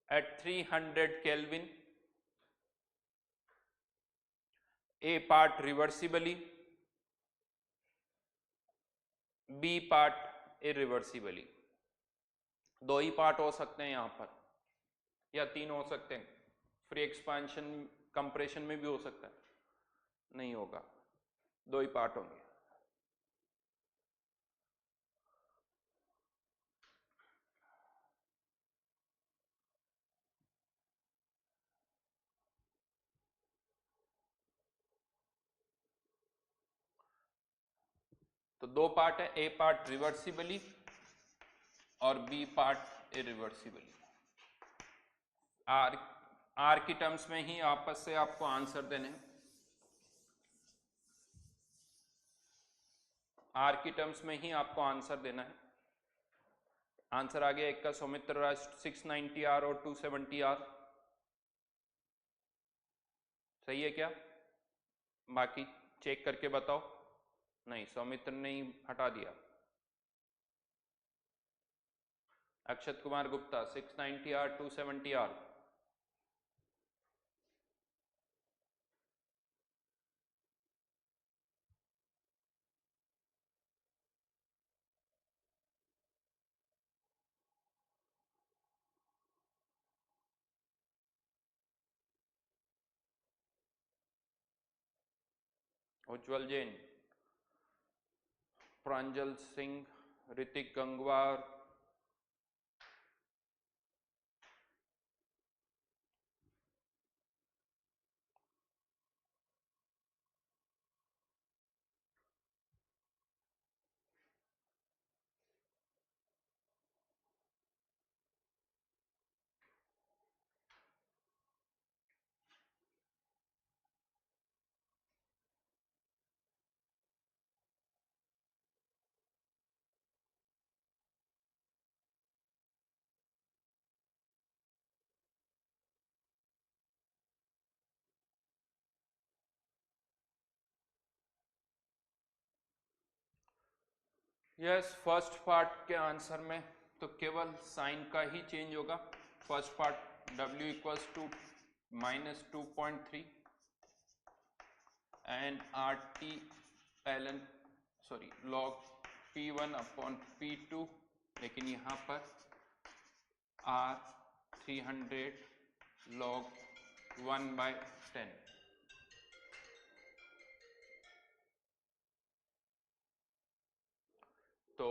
at 300 Kelvin, A part reversibly, B part irreversibly। दो ही part हो सकते हैं यहाँ पर, या तीन हो सकते हैं। फ्री एक्सपांशन कंप्रेशन में भी हो सकता है, नहीं होगा, दो ही पार्ट होंगे। तो दो पार्ट है, ए पार्ट रिवर्सिबली और बी पार्ट इरिवर्सिबली। आर की टर्म्स में ही आपस से आपको आंसर देने हैं, आर की टर्म्स में ही आपको आंसर देना है। आंसर आ गया एक का सौमित्र राज 690 आर और 270 आर, सही है क्या? बाकी चेक करके बताओ। नहीं, सौमित्र ने ही हटा दिया। Akshat Kumar Gupta 690 R 270 R. Ujjwal Jain, Pranjal Singh, Ritik Gangwar, yes first part के आंसर में तो केवल साइन का ही चेंज होगा। First part W equals to -2.3 and RT ln sorry log P1 upon P2, लेकिन यहाँ पर R 300 log 1/10। तो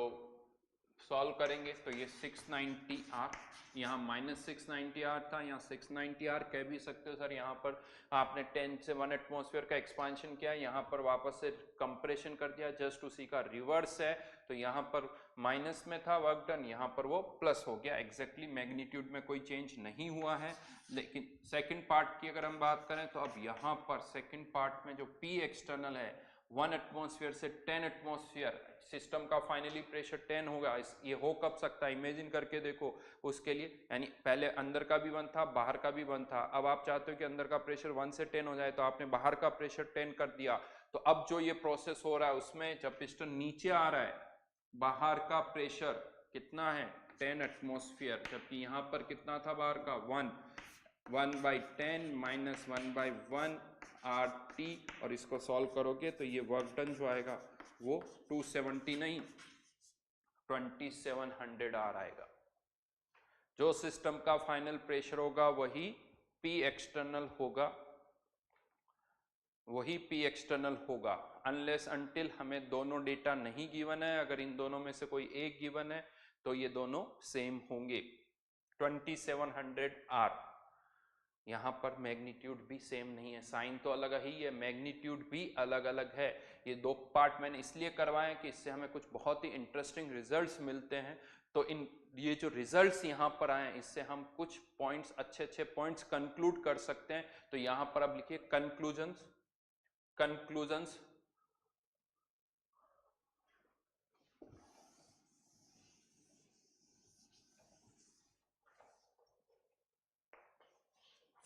सॉल्व करेंगे तो ये 690R, यहाँ -690R था, यहाँ 690R कह भी सकते हो सर। यहाँ पर आपने 10 से 1 एटमॉस्फेयर का एक्सपांशन किया, यहाँ पर वापस से कंप्रेशन कर दिया, जस्ट उसी का रिवर्स है। तो यहाँ पर माइनस में था वर्क डन, यहाँ पर वो प्लस हो गया। एग्जैक्टली मैग्नीट्यूड में कोई चेंज नहीं हुआ है। लेकिन सेकेंड पार्ट की अगर हम बात करें तो अब यहाँ पर सेकेंड पार्ट में जो P एक्सटर्नल है 1 एटमॉस्फेयर से 10 एटमॉस्फेयर, सिस्टम का फाइनली प्रेशर 10 होगा। ये हो कब सकता है, इमेजिन करके देखो उसके लिए, यानी पहले अंदर का भी 1 था, बाहर का भी 1 था। अब आप चाहते हो कि अंदर का प्रेशर 1 से 10 हो जाए, तो आपने बाहर का प्रेशर 10 कर दिया। तो अब जो ये प्रोसेस हो रहा है उसमें जब पिस्टन नीचे आ रहा है, बाहर का प्रेशर कितना है 10 एटमॉस्फेयर, जबकि यहाँ पर कितना था बाहर का 1/10 - 1/1 RT, और इसको सॉल्व करोगे तो ये वर्क डन जो आएगा वो 270 नहीं 2700 R आएगा। जो सिस्टम का फाइनल प्रेशर होगा वही P एक्सटर्नल होगा, वही P एक्सटर्नल होगा, अनलेस अनटिल हमें दोनों डेटा नहीं गिवन है। अगर इन दोनों में से कोई एक गिवन है तो ये दोनों सेम होंगे। 2700 R, यहाँ पर मैग्नीट्यूड भी सेम नहीं है, साइन तो अलग ही है, मैग्नीट्यूड भी अलग अलग है। ये दो पार्ट मैंने इसलिए करवाए कि इससे हमें कुछ बहुत ही इंटरेस्टिंग रिजल्ट्स मिलते हैं। तो ये जो रिजल्ट्स यहाँ पर आए इससे हम कुछ पॉइंट्स, अच्छे पॉइंट्स कंक्लूड कर सकते हैं। तो यहाँ पर अब लिखिए कंक्लूजन्स।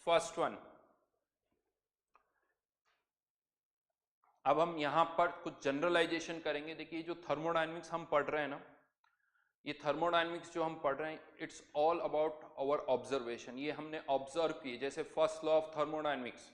फर्स्ट वन, अब हम यहां पर कुछ जनरलाइजेशन करेंगे। देखिए जो थर्मोडायनेमिक्स हम पढ़ रहे हैं ना, ये थर्मोडायनेमिक्स जो हम पढ़ रहे हैं it's all about our observation. ये हमने ऑब्जर्व किए, जैसे first law of thermodynamics.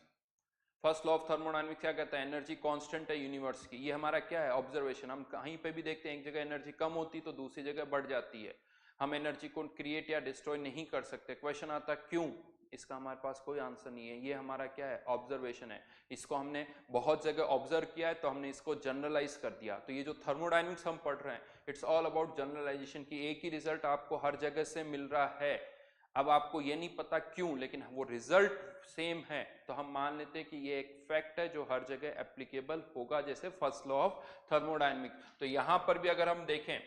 First law of thermodynamics क्या कहता है, एनर्जी कांस्टेंट है यूनिवर्स की। ये हमारा क्या है, ऑब्जर्वेशन। हम कहीं पे भी देखते हैं एक जगह एनर्जी कम होती तो दूसरी जगह बढ़ जाती है। हम एनर्जी को क्रिएट या डिस्ट्रॉय नहीं कर सकते। क्वेश्चन आता क्यों, इसका हमारे पास कोई आंसर नहीं है। ये हमारा क्या है, ऑब्जर्वेशन है। इसको हमने बहुत जगह ऑब्जर्व किया है तो हमने इसको जनरलाइज कर दिया। तो ये जो थर्मोडायनेमिक्स हम पढ़ रहे हैं इट्स ऑल अबाउट जनरलाइजेशन की। एक ही रिजल्ट आपको हर जगह से मिल रहा है, अब आपको ये नहीं पता क्यों, लेकिन वो रिजल्ट सेम है तो हम मान लेते हैं कि ये एक फैक्ट है जो हर जगह एप्लीकेबल होगा, जैसे फर्स्ट लॉ ऑफ थर्मोडायनेमिक्स। तो यहां पर भी अगर हम देखें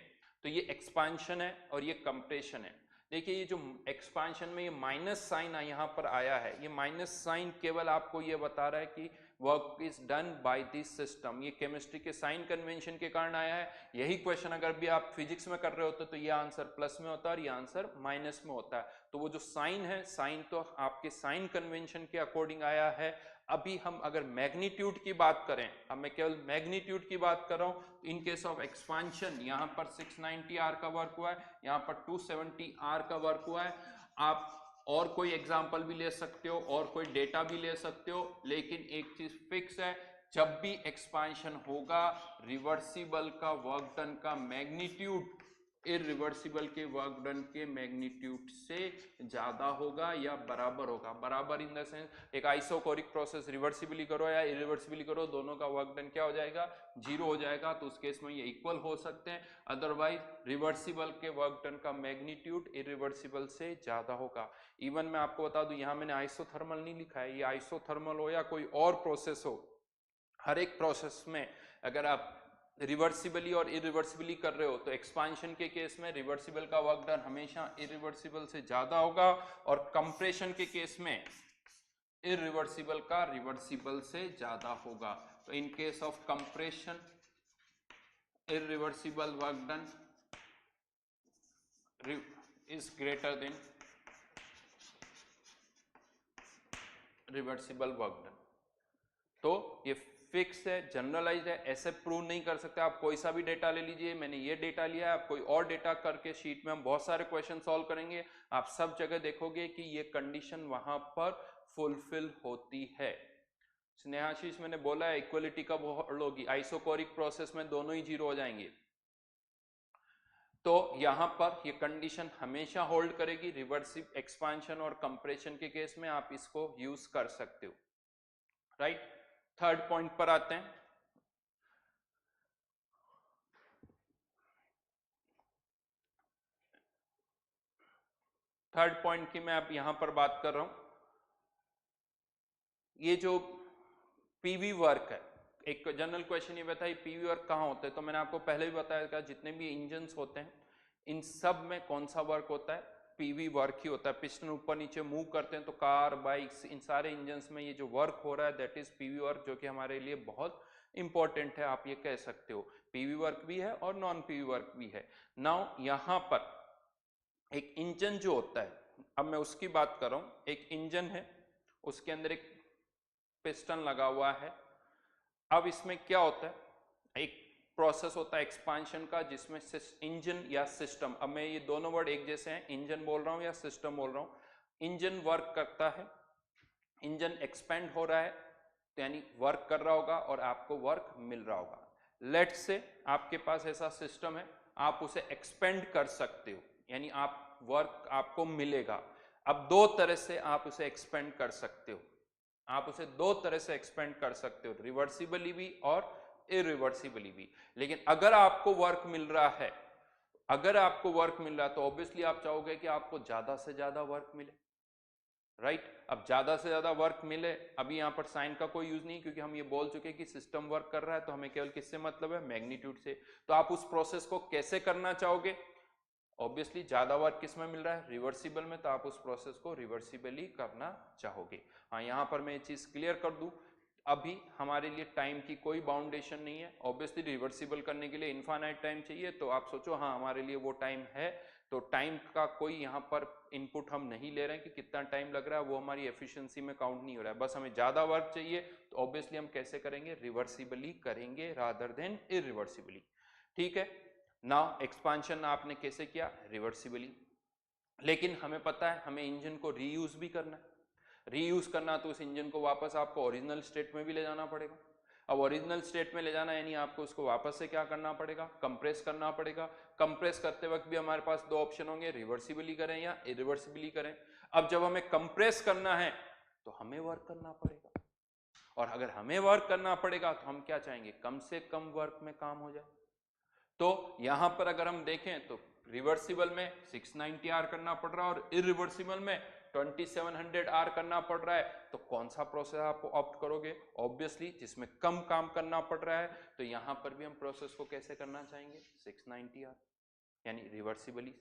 तो ये एक्सपांशन है और ये कंप्रेशन है। देखिए ये जो एक्सपांशन में ये माइनस साइन यहाँ पर आया है, ये माइनस साइन केवल आपको ये बता रहा है कि work is done by this system, ये केमिस्ट्री के साइन कन्वेंशन के कारण आया है। यही क्वेश्चन अगर भी आप फिजिक्स में कर रहे होते तो ये आंसर प्लस में होता है और ये आंसर माइनस में होता है। तो वो जो साइन है, साइन तो आपके साइन कन्वेंशन के अकॉर्डिंग आया है। अभी हम अगर मैग्नीट्यूड की बात करें, अब मैं केवल मैग्नीट्यूड की बात कर रहा हूं, तो इन केस ऑफ एक्सपांशन यहां पर 690 आर का वर्क हुआ है, यहां पर 270 आर का वर्क हुआ है। आप और कोई एग्जांपल भी ले सकते हो और कोई डेटा भी ले सकते हो, लेकिन एक चीज फिक्स है, जब भी एक्सपांशन होगा रिवर्सिबल का वर्क डन का मैग्नीट्यूड इरिवर्सिबल के वर्क डन के मैग्नीट्यूड से ज्यादा होगा या बराबर होगा। बराबर इन द सेंस एक आइसोकोरिक प्रोसेस रिवर्सिबली करो या इरिवर्सिबली करो, दोनों का वर्क डन क्या हो जाएगा, जीरो हो जाएगा, तो उस केस में ये इक्वल हो सकते हैं। अदरवाइज रिवर्सिबल के वर्क डन का मैग्नीट्यूड इरिवर्सिबल से ज्यादा होगा। इवन मैं आपको बता दूं, यहां मैंने आइसोथर्मल नहीं लिखा है, ये आइसोथर्मल हो या कोई और प्रोसेस हो, हर एक प्रोसेस में अगर आप रिवर्सिबली और इरिवर्सिबली कर रहे हो तो एक्सपांशन के केस में रिवर्सिबल का वर्क डन हमेशा इरिवर्सिबल से ज्यादा होगा, और कंप्रेशन के केस में इरिवर्सिबल का रिवर्सिबल से ज्यादा होगा। तो in case of compression irreversible work done is greater than reversible work done. तो ये फिक्स है, जनरलाइज है, ऐसे प्रूव नहीं कर सकते। आप कोई सा भी डेटा ले लीजिए, मैंने ये डेटा लिया है, आप कोई और डेटा करके शीट में हम बहुत सारे क्वेश्चन सॉल्व करेंगे, आप सब जगह देखोगे कि ये कंडीशन वहां पर फुलफिल होती है। स्नेहाशीष मैंने बोला है इक्वलिटी कब होगी, आइसोकोरिक प्रोसेस में दोनों ही जीरो हो जाएंगे, तो यहां पर ये कंडीशन हमेशा होल्ड करेगी। रिवर्सिव एक्सपांशन और कंप्रेशन के केस में आप इसको यूज कर सकते हो, राइट। थर्ड पॉइंट पर आते हैं। थर्ड पॉइंट की मैं अब यहां पर बात कर रहा हूं, ये जो पीवी वर्क है, एक जनरल क्वेश्चन ये बताइए पीवी वर्क कहां होता है, तो मैंने आपको पहले भी बताया था जितने भी इंजन होते हैं इन सब में कौन सा वर्क होता है, पीवी वर्क ही होता है। पिस्टन ऊपर नीचे मूव करते हैं तो कार, बाइक्स, इन सारे इंजन में ये जो वर्क हो रहा है दैट इज पीवी वर्क, जो कि हमारे लिए बहुत इंपॉर्टेंट है, आप ये कह सकते हो। पीवी वर्क भी है और नॉन पीवी वर्क भी है। नाउ यहां पर एक इंजन जो होता है, अब मैं उसकी बात कर रहा हूं, एक इंजन है उसके अंदर एक पिस्टन लगा हुआ है। अब इसमें क्या होता है, एक प्रोसेस होता है एक्सपांशन का जिसमें इंजन या सिस्टम, अब मैं ये दोनों वर्ड एक जैसे हैं, इंजन बोल रहा हूं या सिस्टम बोल रहा हूं। इंजन वर्क करता है, इंजन एक्सपेंड हो रहा है, तो यानी वर्क कर रहा होगा और आपको वर्क मिल रहा होगा। लेट से आपके पास ऐसा सिस्टम है, आप उसे एक्सपेंड कर सकते हो, यानी आप वर्क आपको मिलेगा। अब दो तरह से आप उसे एक्सपेंड कर सकते हो, आप उसे दो तरह से एक्सपेंड कर सकते हो, रिवर्सिबली भी और इरिवर्सिबली भी। लेकिन अगर आपको वर्क मिल रहा है, अगर आपको वर्क मिल रहा है तो ऑब्वियसली आप चाहोगे कि आपको ज्यादा से ज्यादा वर्क मिले, राइट। अब ज्यादा से ज्यादा वर्क मिले, अभी यहां पर साइन का कोई यूज नहीं, क्योंकि हम ये बोल चुके कि सिस्टम वर्क कर रहा है, तो हमें केवल किससे मतलब है, मैग्नीट्यूड से। तो आप उस प्रोसेस को कैसे करना चाहोगे, ऑब्वियसली ज्यादा वर्क किस में मिल रहा है, रिवर्सिबल में, तो आप उस प्रोसेस को रिवर्सिबली करना चाहोगे। हाँ, यहां पर मैं ये चीज क्लियर कर दूं, अभी हमारे लिए टाइम की कोई बाउंडेशन नहीं है। ऑब्वियसली रिवर्सिबल करने के लिए इनफाइनाइट टाइम चाहिए, तो आप सोचो हाँ हमारे लिए वो टाइम है, तो टाइम का कोई यहाँ पर इनपुट हम नहीं ले रहे हैं कि कितना टाइम लग रहा है, वो हमारी एफिशिएंसी में काउंट नहीं हो रहा है। बस हमें ज्यादा वर्क चाहिए, तो ऑब्वियसली हम कैसे करेंगे, रिवर्सिबली करेंगे रादर देन इरिवर्सिबली। ठीक है, नाउ एक्सपांशन आपने कैसे किया, रिवर्सिबली। लेकिन हमें पता है हमें इंजन को रीयूज भी करना है, रीयूज करना तो उस इंजन को वापस आपको ओरिजिनल स्टेट में भी ले जाना पड़ेगा। अब ओरिजिनल स्टेट में ले जाना यानी आपको उसको वापस से क्या करना पड़ेगा, कंप्रेस करना पड़ेगा। कंप्रेस करते वक्त भी हमारे पास दो ऑप्शन होंगे, रिवर्सिबली करें या इरिवर्सिबली करें। अब जब हमें कंप्रेस करना है तो हमें वर्क करना पड़ेगा, और अगर हमें वर्क करना पड़ेगा तो हम क्या चाहेंगे, कम से कम वर्क में काम हो जाए। तो यहां पर अगर हम देखें तो रिवर्सिबल में 690 आर करना पड़ रहा है और इरिवर्सिबल में 2700 आर करना पड़ रहा है, तो कौन सा प्रोसेस आप ऑप्ट करोगे, ऑब्वियसली जिसमें कम काम करना पड़ रहा है। तो यहां पर भी हम प्रोसेस को कैसे करना चाहेंगे, 690 आर यानी रिवर्सिबली।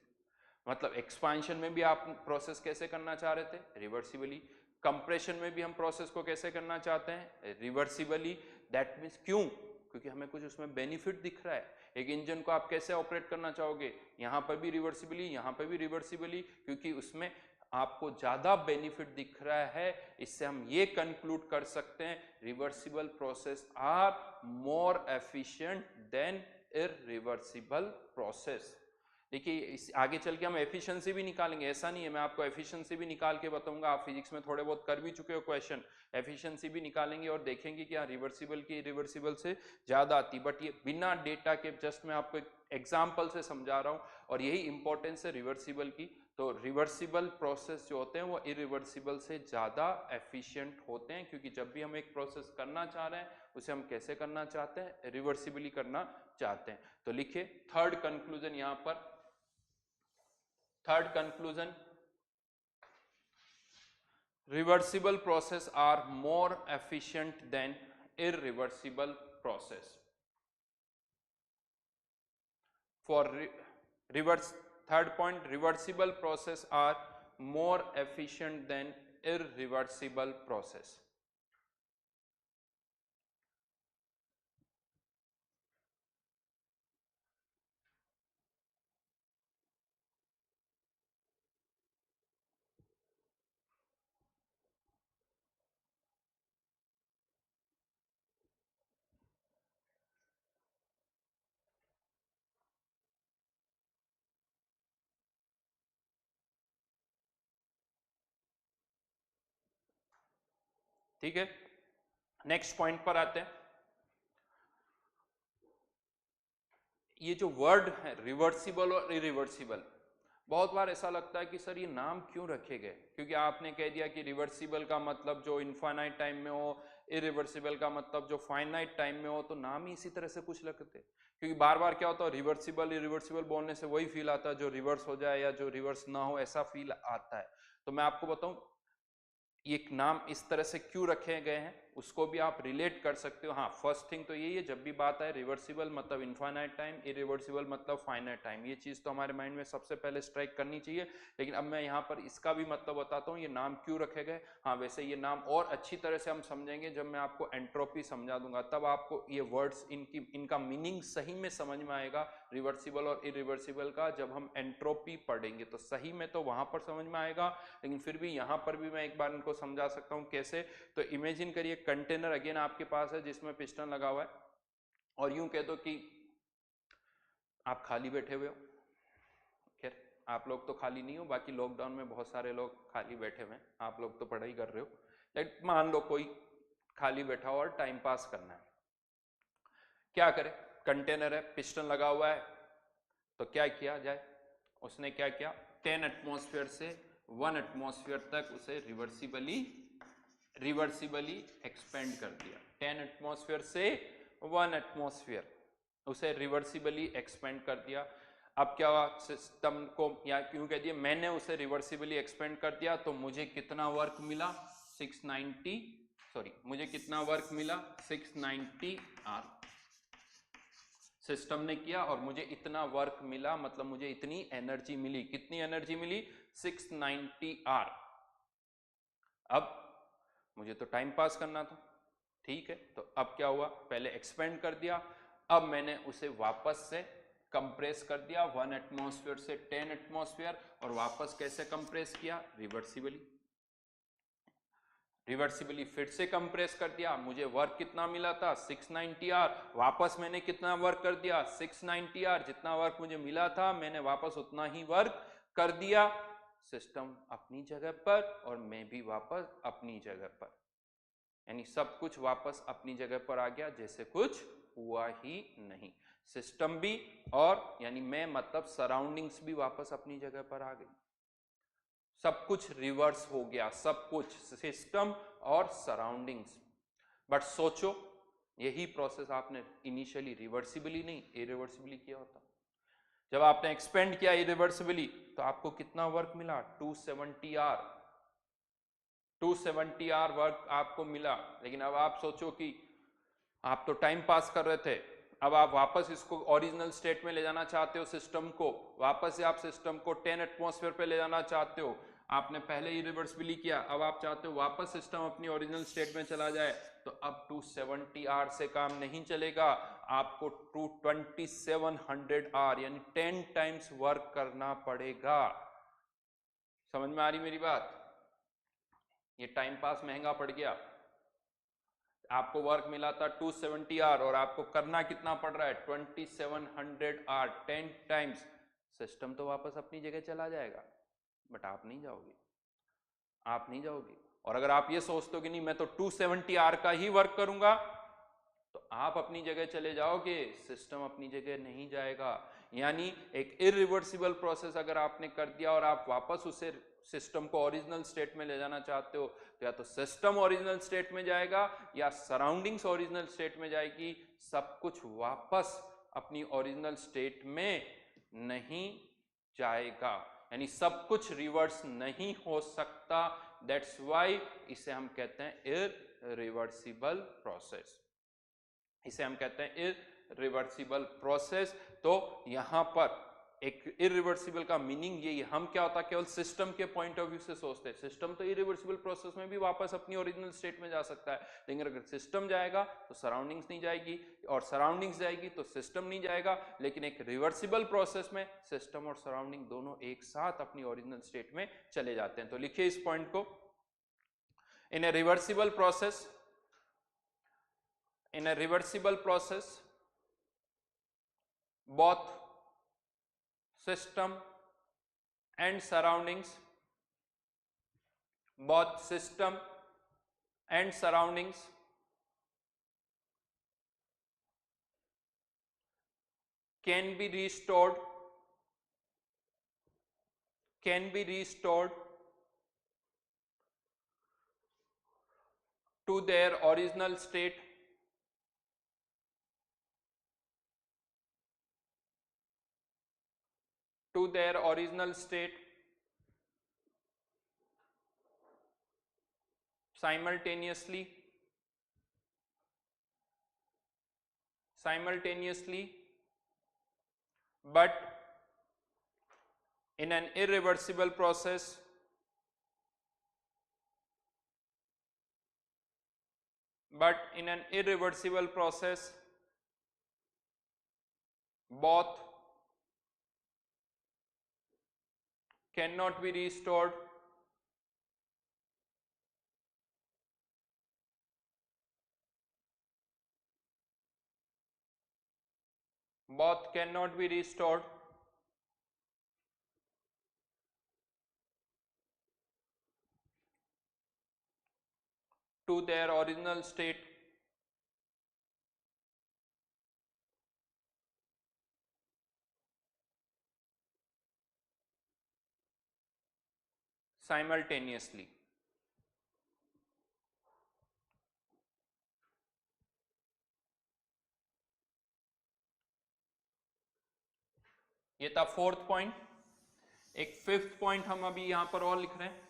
मतलब एक्सपांशन में भी आप प्रोसेस कैसे करना चाह रहे थे, रिवर्सिबली। कंप्रेशन में भी हम प्रोसेस को कैसे करना चाहते हैं, रिवर्सिबली। दैट मीन्स क्यों, क्योंकि हमें कुछ उसमें बेनिफिट दिख रहा है। एक इंजन को आप कैसे ऑपरेट करना चाहोगे, यहां पर भी रिवर्सिबली, यहां पर भी रिवर्सिबली, क्योंकि उसमें आपको ज्यादा बेनिफिट दिख रहा है। इससे हम ये कंक्लूड कर सकते हैं reversible process are more efficient than irreversible process. देखिए इस आगे चल के हम एफिशिएंसी भी निकालेंगे, ऐसा नहीं है, मैं आपको एफिशिएंसी भी निकाल के बताऊंगा। आप फिजिक्स में थोड़े बहुत कर भी चुके हो क्वेश्चन, एफिशिएंसी भी निकालेंगे और देखेंगे कि हाँ रिवर्सिबल की इरिवर्सिबल से ज्यादा आती। बट ये बिना डेटा के जस्ट मैं आपको एग्जाम्पल से समझा रहा हूँ, और यही इंपॉर्टेंस है रिवर्सिबल की। तो रिवर्सिबल प्रोसेस जो होते हैं वो इरिवर्सिबल से ज्यादा एफिशिएंट होते हैं, क्योंकि जब भी हम एक प्रोसेस करना चाह रहे हैं उसे हम कैसे करना चाहते हैं, रिवर्सिबली करना चाहते हैं। तो लिखिए थर्ड कंक्लूजन यहां पर, third conclusion, reversible process are more efficient than irreversible process. For reverse, third point, reversible process are more efficient than irreversible process. ठीक है, नेक्स्ट पॉइंट पर आते हैं। ये जो वर्ड है रिवर्सिबल और इरिवर्सिबल, बहुत बार ऐसा लगता है कि सर ये नाम क्यों रखे गए, क्योंकि आपने कह दिया कि रिवर्सिबल का मतलब जो इनफाइनाइट टाइम में हो, इरिवर्सिबल का मतलब जो फाइनाइट टाइम में हो, तो नाम ही इसी तरह से कुछ लगते। क्योंकि बार बार क्या होता है, रिवर्सिबल इरिवर्सिबल बोलने से वही फील आता है जो रिवर्स हो जाए या जो रिवर्स ना हो, ऐसा फील आता है। तो मैं आपको बताऊं ये नाम इस तरह से क्यों रखे गए हैं, उसको भी आप रिलेट कर सकते हो। हाँ, फर्स्ट थिंग तो यही है, जब भी बात आए रिवर्सिबल मतलब इनफाइनाइट टाइम, इरिवर्सिबल मतलब फाइनाइट टाइम, ये चीज तो हमारे माइंड में सबसे पहले स्ट्राइक करनी चाहिए। लेकिन अब मैं यहाँ पर इसका भी मतलब बताता हूँ, ये नाम क्यों रखे गए। हाँ, वैसे ये नाम और अच्छी तरह से हम समझेंगे जब मैं आपको एंट्रोपी समझा दूंगा, तब आपको ये वर्ड्स इनका मीनिंग सही में समझ में आएगा, रिवर्सिबल और इरिवर्सिबल का। जब हम एंट्रोपी पढ़ेंगे तो सही में तो वहां पर समझ में आएगा, लेकिन फिर भी यहाँ पर भी मैं एक बार इनको समझा सकता हूँ कैसे। तो इमेजिन करिए कंटेनर अगेन आपके पास है जिसमें पिस्टन लगा हुआ है, और यूं कह दो कि आप खाली बैठे हुए हो। खैर आप लोग तो खाली नहीं हो, बाकी लॉकडाउन में बहुत सारे लोग खाली बैठे हुए हैं, आप लोग तो पढ़ाई कर रहे हो। लेकिन मान लो कोई खाली बैठा हो और टाइम पास करना है, क्या करे, कंटेनर है, पिस्टन लगा हुआ है, तो क्या किया जाए। उसने क्या किया, 10 एटमॉस्फेयर से 1 एटमॉस्फेयर तक उसे रिवर्सिबली एक्सपेंड कर दिया। 10 एटमॉस्फेयर से 1 एटमॉस्फेयर उसे रिवर्सिबली एक्सपेंड कर दिया। अब क्या हुआ, सिस्टम को या क्यों कह दिया, मैंने उसे रिवर्सिबली एक्सपेंड कर दिया, तो मुझे कितना वर्क मिला, 690, सॉरी मुझे कितना वर्क मिला, 690 आर सिस्टम ने किया, और मुझे इतना वर्क मिला, मतलब मुझे इतनी एनर्जी मिली। कितनी एनर्जी मिली, 690 आर। अब मुझे तो टाइम पास करना था, ठीक है, तो अब क्या हुआ, पहले एक्सपेंड कर दिया, अब मैंने उसे वापस से कंप्रेस कर दिया 1 एटमॉस्फेयर से 10 एटमॉस्फेयर, और वापस कैसे कंप्रेस किया, रिवर्सिबली फिर से कंप्रेस कर दिया। मुझे वर्क कितना मिला था, 690 आर, वापस मैंने कितना वर्क कर दिया, 690 आर। जितना वर्क मुझे मिला था मैंने वापस उतना ही वर्क कर दिया। सिस्टम अपनी जगह पर और मैं भी वापस अपनी जगह पर, यानी सब कुछ वापस अपनी जगह पर आ गया, जैसे कुछ हुआ ही नहीं। सिस्टम भी और यानी मैं मतलब सराउंडिंग्स भी वापस अपनी जगह पर आ गई, सब कुछ रिवर्स हो गया, सब कुछ सिस्टम और सराउंडिंग्स। बट सोचो यही प्रोसेस आपने इनिशियली रिवर्सिबली नहीं इरिवर्सिबली किया होता। जब आपने एक्सपेंड किया इरिवर्सिबली तो आपको कितना वर्क मिला, 270 आर, 270 आर वर्क आपको मिला। लेकिन अब आप सोचो कि आप तो टाइम पास कर रहे थे, अब आप वापस इसको ओरिजिनल स्टेट में ले जाना चाहते हो सिस्टम को, वापस से आप सिस्टम को 10 एटमॉस्फेयर पे ले जाना चाहते हो, आपने पहले ही रिवर्सिबली किया, अब आप चाहते हो वापस सिस्टम अपनी ओरिजिनल स्टेट में चला जाए, तो अब 270 आर से काम नहीं चलेगा, आपको 2700 आर यानी 10 टाइम्स वर्क करना पड़ेगा। समझ में आ रही मेरी बात? ये टाइम पास महंगा पड़ गया। आपको वर्क मिला था 270 आर और आपको करना कितना पड़ रहा है 2700 आर 10 टाइम्स। सिस्टम तो वापस अपनी जगह चला जाएगा, बट आप नहीं जाओगे, आप नहीं जाओगे। और अगर आप ये सोचते हो कि नहीं मैं तो 270 आर का ही वर्क करूंगा, तो आप अपनी जगह चले जाओगे, सिस्टम अपनी जगह नहीं जाएगा। यानी एक इरिवर्सिबल प्रोसेस अगर आपने कर दिया और आप वापस उसे सिस्टम को ओरिजिनल स्टेट में ले जाना चाहते हो, तो या तो सिस्टम ओरिजिनल स्टेट में जाएगा या सराउंडिंग्स ओरिजिनल स्टेट में जाएगी, सब कुछ वापस अपनी ओरिजिनल स्टेट में नहीं जाएगा, यानी सब कुछ रिवर्स नहीं हो सकता। दैट्स वाई इसे हम कहते हैं इरिवर्सिबल प्रोसेस, इसे हम कहते हैं इरिवर्सिबल प्रोसेस। तो यहां पर एक इरिवर्सिबल का मीनिंग यही है। हम क्या होता है केवल सिस्टम के पॉइंट ऑफ व्यू से सोचते हैं, सिस्टम तो इरिवर्सिबल प्रोसेस में भी वापस अपनी ओरिजिनल स्टेट में जा सकता है, लेकिन अगर सिस्टम जाएगा तो सराउंडिंग्स नहीं जाएगी, और सराउंडिंग्स जाएगी तो सिस्टम नहीं जाएगा। लेकिन एक रिवर्सिबल प्रोसेस में सिस्टम और सराउंडिंग दोनों एक साथ अपनी ओरिजिनल स्टेट में चले जाते हैं। तो लिखिए इस पॉइंट को, in a reversible process, in a reversible process both system and surroundings can be restored to their original state simultaneously but in an irreversible process both cannot be restored to their original state simultaneously। ये था fourth point. एक fifth point हम अभी यहां पर और लिख रहे हैं,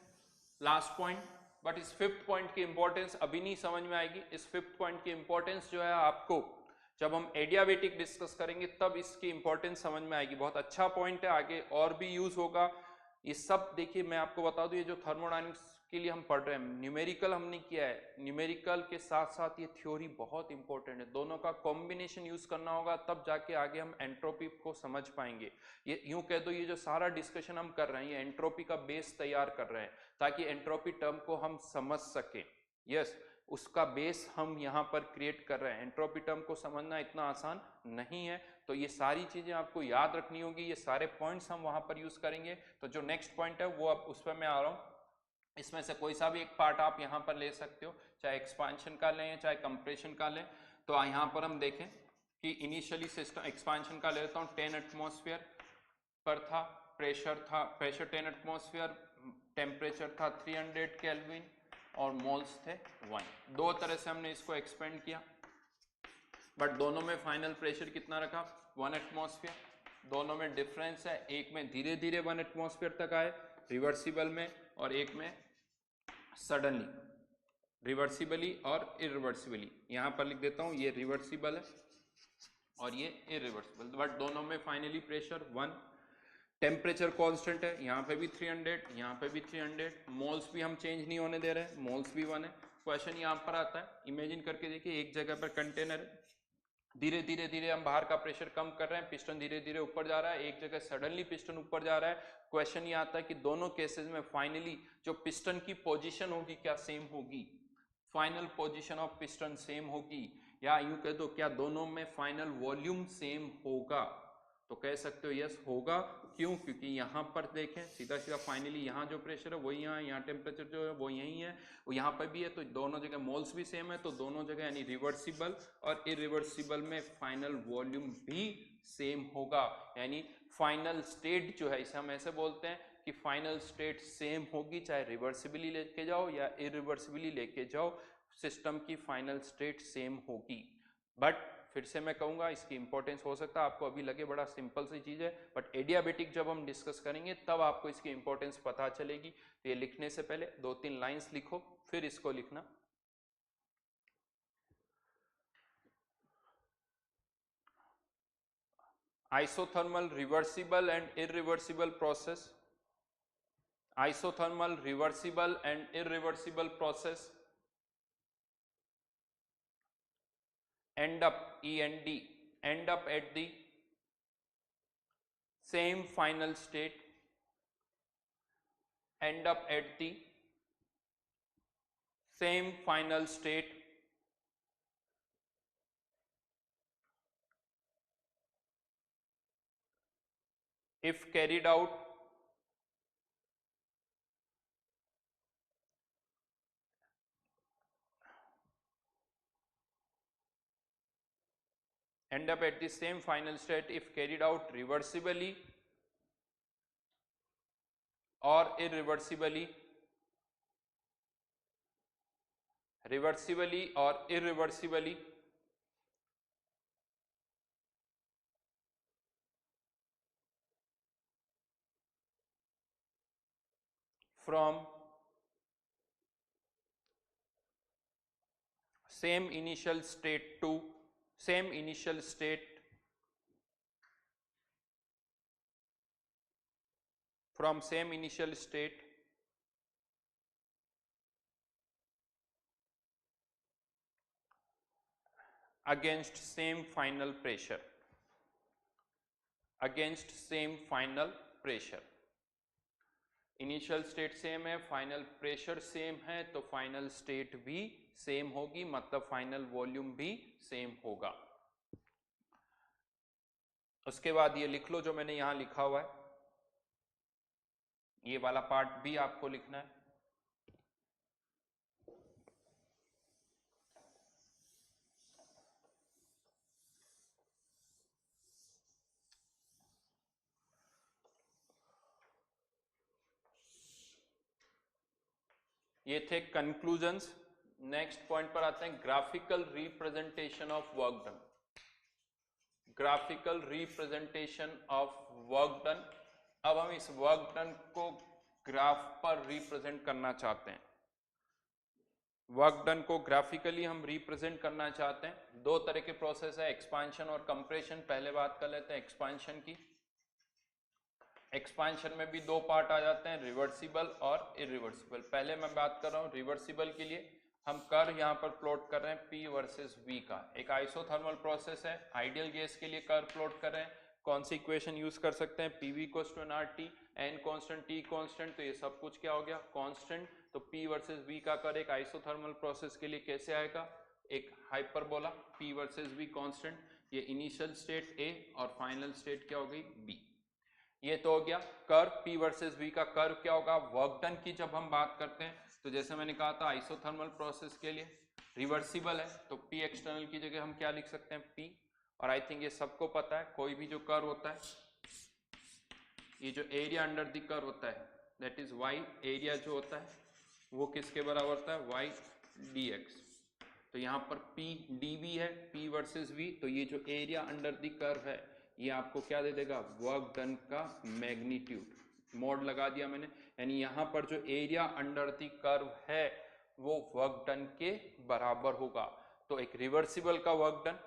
लास्ट पॉइंट, बट इस फिफ्थ पॉइंट की इंपॉर्टेंस अभी नहीं समझ में आएगी। इस फिफ्थ पॉइंट की इंपॉर्टेंस जो है आपको जब हम एडियाबेटिक डिस्कस करेंगे तब इसकी इंपॉर्टेंस समझ में आएगी। बहुत अच्छा पॉइंट है, आगे और भी यूज होगा ये सब। देखिए मैं आपको बता दूं, ये जो थर्मोडायनेमिक्स के लिए हम पढ़ रहे हैं, न्यूमेरिकल हमने किया है, न्यूमेरिकल के साथ साथ ये थ्योरी बहुत इंपॉर्टेंट है, दोनों का कॉम्बिनेशन यूज करना होगा, तब जाके आगे हम एंट्रोपी को समझ पाएंगे। ये यूं कह दो, ये जो सारा डिस्कशन हम कर रहे हैं ये एंट्रोपी का बेस तैयार कर रहे हैं, ताकि एंट्रोपी टर्म को हम समझ सकें। यस, उसका बेस हम यहाँ पर क्रिएट कर रहे हैं। एंट्रोपी टर्म को समझना इतना आसान नहीं है, तो ये सारी चीजें आपको याद रखनी होगी, ये सारे पॉइंट्स हम वहां पर यूज करेंगे। तो जो नेक्स्ट पॉइंट है वो अब उस पर मैं आ रहा हूँ। इसमें से कोई सा भी एक पार्ट आप यहाँ पर ले सकते हो, चाहे एक्सपांशन का लें चाहे कंप्रेशन का लें। तो यहाँ पर हम देखें कि इनिशियली सिस्टम, एक्सपांशन का ले लेता हूँ, 10 एटमॉस्फेयर पर था, प्रेशर 10 एटमॉस्फेयर, टेम्परेचर था 300 केल्विन और मोल्स थे 1। दो तरह से हमने इसको एक्सपेंड किया, बट दोनों में फाइनल प्रेशर कितना रखा 1 एटमॉस्फेयर। दोनों में डिफरेंस है, एक में धीरे धीरे 1 एटमॉस्फेयर तक आए रिवर्सिबल में, और एक में सडनली, रिवर्सिबली और इरिवर्सिबली। यहां पर लिख देता हूं, ये रिवर्सिबल है, और ये इरिवर्सिबल, बट दोनों में फाइनली प्रेशर 1। टेम्परेचर कांस्टेंट है, यहाँ पे भी 300, यहाँ पे भी 300, मोल्स भी हम चेंज नहीं होने दे रहे हैं, मोल्स भी 1 है। क्वेश्चन यहाँ पर आता है, इमेजिन करके देखिए एक जगह पर कंटेनर है, धीरे धीरे धीरे हम बाहर का प्रेशर कम कर रहे हैं, पिस्टन धीरे धीरे ऊपर जा रहा है, एक जगह सडनली पिस्टन ऊपर जा रहा है। क्वेश्चन ये आता है कि दोनों केसेस में फाइनली जो पिस्टन की पोजीशन होगी क्या सेम होगी, final position of piston same होगी, या यूं कह दो क्या दोनों में फाइनल वॉल्यूम सेम होगा। तो कह सकते हो यस होगा। क्यों? क्योंकि यहाँ पर देखें सीधा सीधा फाइनली यहाँ जो प्रेशर है वही यहाँ टेम्परेचर जो है वो यही है, वो यहाँ पर भी है, तो दोनों जगह मोल्स भी सेम है, तो दोनों जगह यानी रिवर्सिबल और इरिवर्सिबल में फाइनल वॉल्यूम भी सेम होगा। यानी फाइनल स्टेट जो है इसे हम ऐसे बोलते हैं कि फाइनल स्टेट सेम होगी, चाहे रिवर्सिबली लेके जाओ या इरिवर्सिबली लेके जाओ, सिस्टम की फाइनल स्टेट सेम होगी। बट फिर से मैं कहूंगा इसकी इंपॉर्टेंस हो सकता है आपको अभी लगे बड़ा सिंपल सी चीज है, बट एडियाबेटिक जब हम डिस्कस करेंगे तब आपको इसकी इंपॉर्टेंस पता चलेगी। तो ये लिखने से पहले 2-3 लाइंस लिखो फिर इसको लिखना। Isothermal reversible and irreversible process. Isothermal reversible and irreversible process end up at the same final state, end up at the same final state if carried out end up at the same final state if carried out reversibly or irreversibly, reversibly or irreversibly from same initial state to same initial state from same initial state against same final pressure, against same final pressure। Initial state same है, final pressure same है, तो final state भी same होगी, मतलब final volume भी same होगा। उसके बाद ये लिख लो जो मैंने यहां लिखा हुआ है, ये वाला पार्ट भी आपको लिखना है। ये थे कंक्लूजन्स। नेक्स्ट पॉइंट पर आते हैं, graphical representation of work done. Graphical representation of work done. अब हम इस वर्क डन को ग्राफ पर रिप्रेजेंट करना चाहते हैं। वर्क डन को ग्राफिकली हम रिप्रेजेंट करना चाहते हैं। दो तरह के प्रोसेस है, एक्सपांशन और कंप्रेशन। पहले बात कर लेते हैं एक्सपांशन की। एक्सपांशन में भी दो पार्ट आ जाते हैं, रिवर्सिबल और इरिवर्सिबल। पहले मैं बात कर रहा हूँ रिवर्सिबल के लिए। हम कर्व यहाँ पर प्लॉट कर रहे हैं P वर्सेस V का। एक आइसोथर्मल प्रोसेस है, आइडियल गैस के लिए कर्व प्लॉट कर रहे हैं। कौन सी इक्वेशन यूज कर सकते हैं? PV = nRT, N constant, T constant, तो ये सब कुछ क्या हो गया? कांस्टेंट। तो P वर्सेस V का कर्व एक आइसोथर्मल प्रोसेस के लिए कैसे आएगा? एक hyperbola, P versus V constant. ये इनिशियल स्टेट A और फाइनल स्टेट क्या हो गई? B। ये तो हो गया कर्व P वर्सेस V का। कर्व क्या होगा? वर्क डन की जब हम बात करते हैं तो जैसे मैंने कहा था आइसोथर्मल प्रोसेस के लिए रिवर्सिबल है, तो P एक्सटर्नल की जगह हम क्या लिख सकते हैं? P। और आई थिंक ये सबको पता है, कोई भी जो कर्व होता है, ये जो एरिया अंडर द कर्व होता है दैट इज y, एरिया जो होता है वो किसके बराबर होता है? y dx। तो यहाँ पर P dV है, P वर्सेस V, तो ये जो एरिया अंडर द कर्व है ये आपको क्या दे देगा? वर्क डन का मैग्नीट्यूड। मोड लगा दिया मैंने, यानी यहाँ पर जो एरिया अंडर द कर्व है वो वर्क डन के बराबर होगा। तो एक रिवर्सिबल का वर्क डन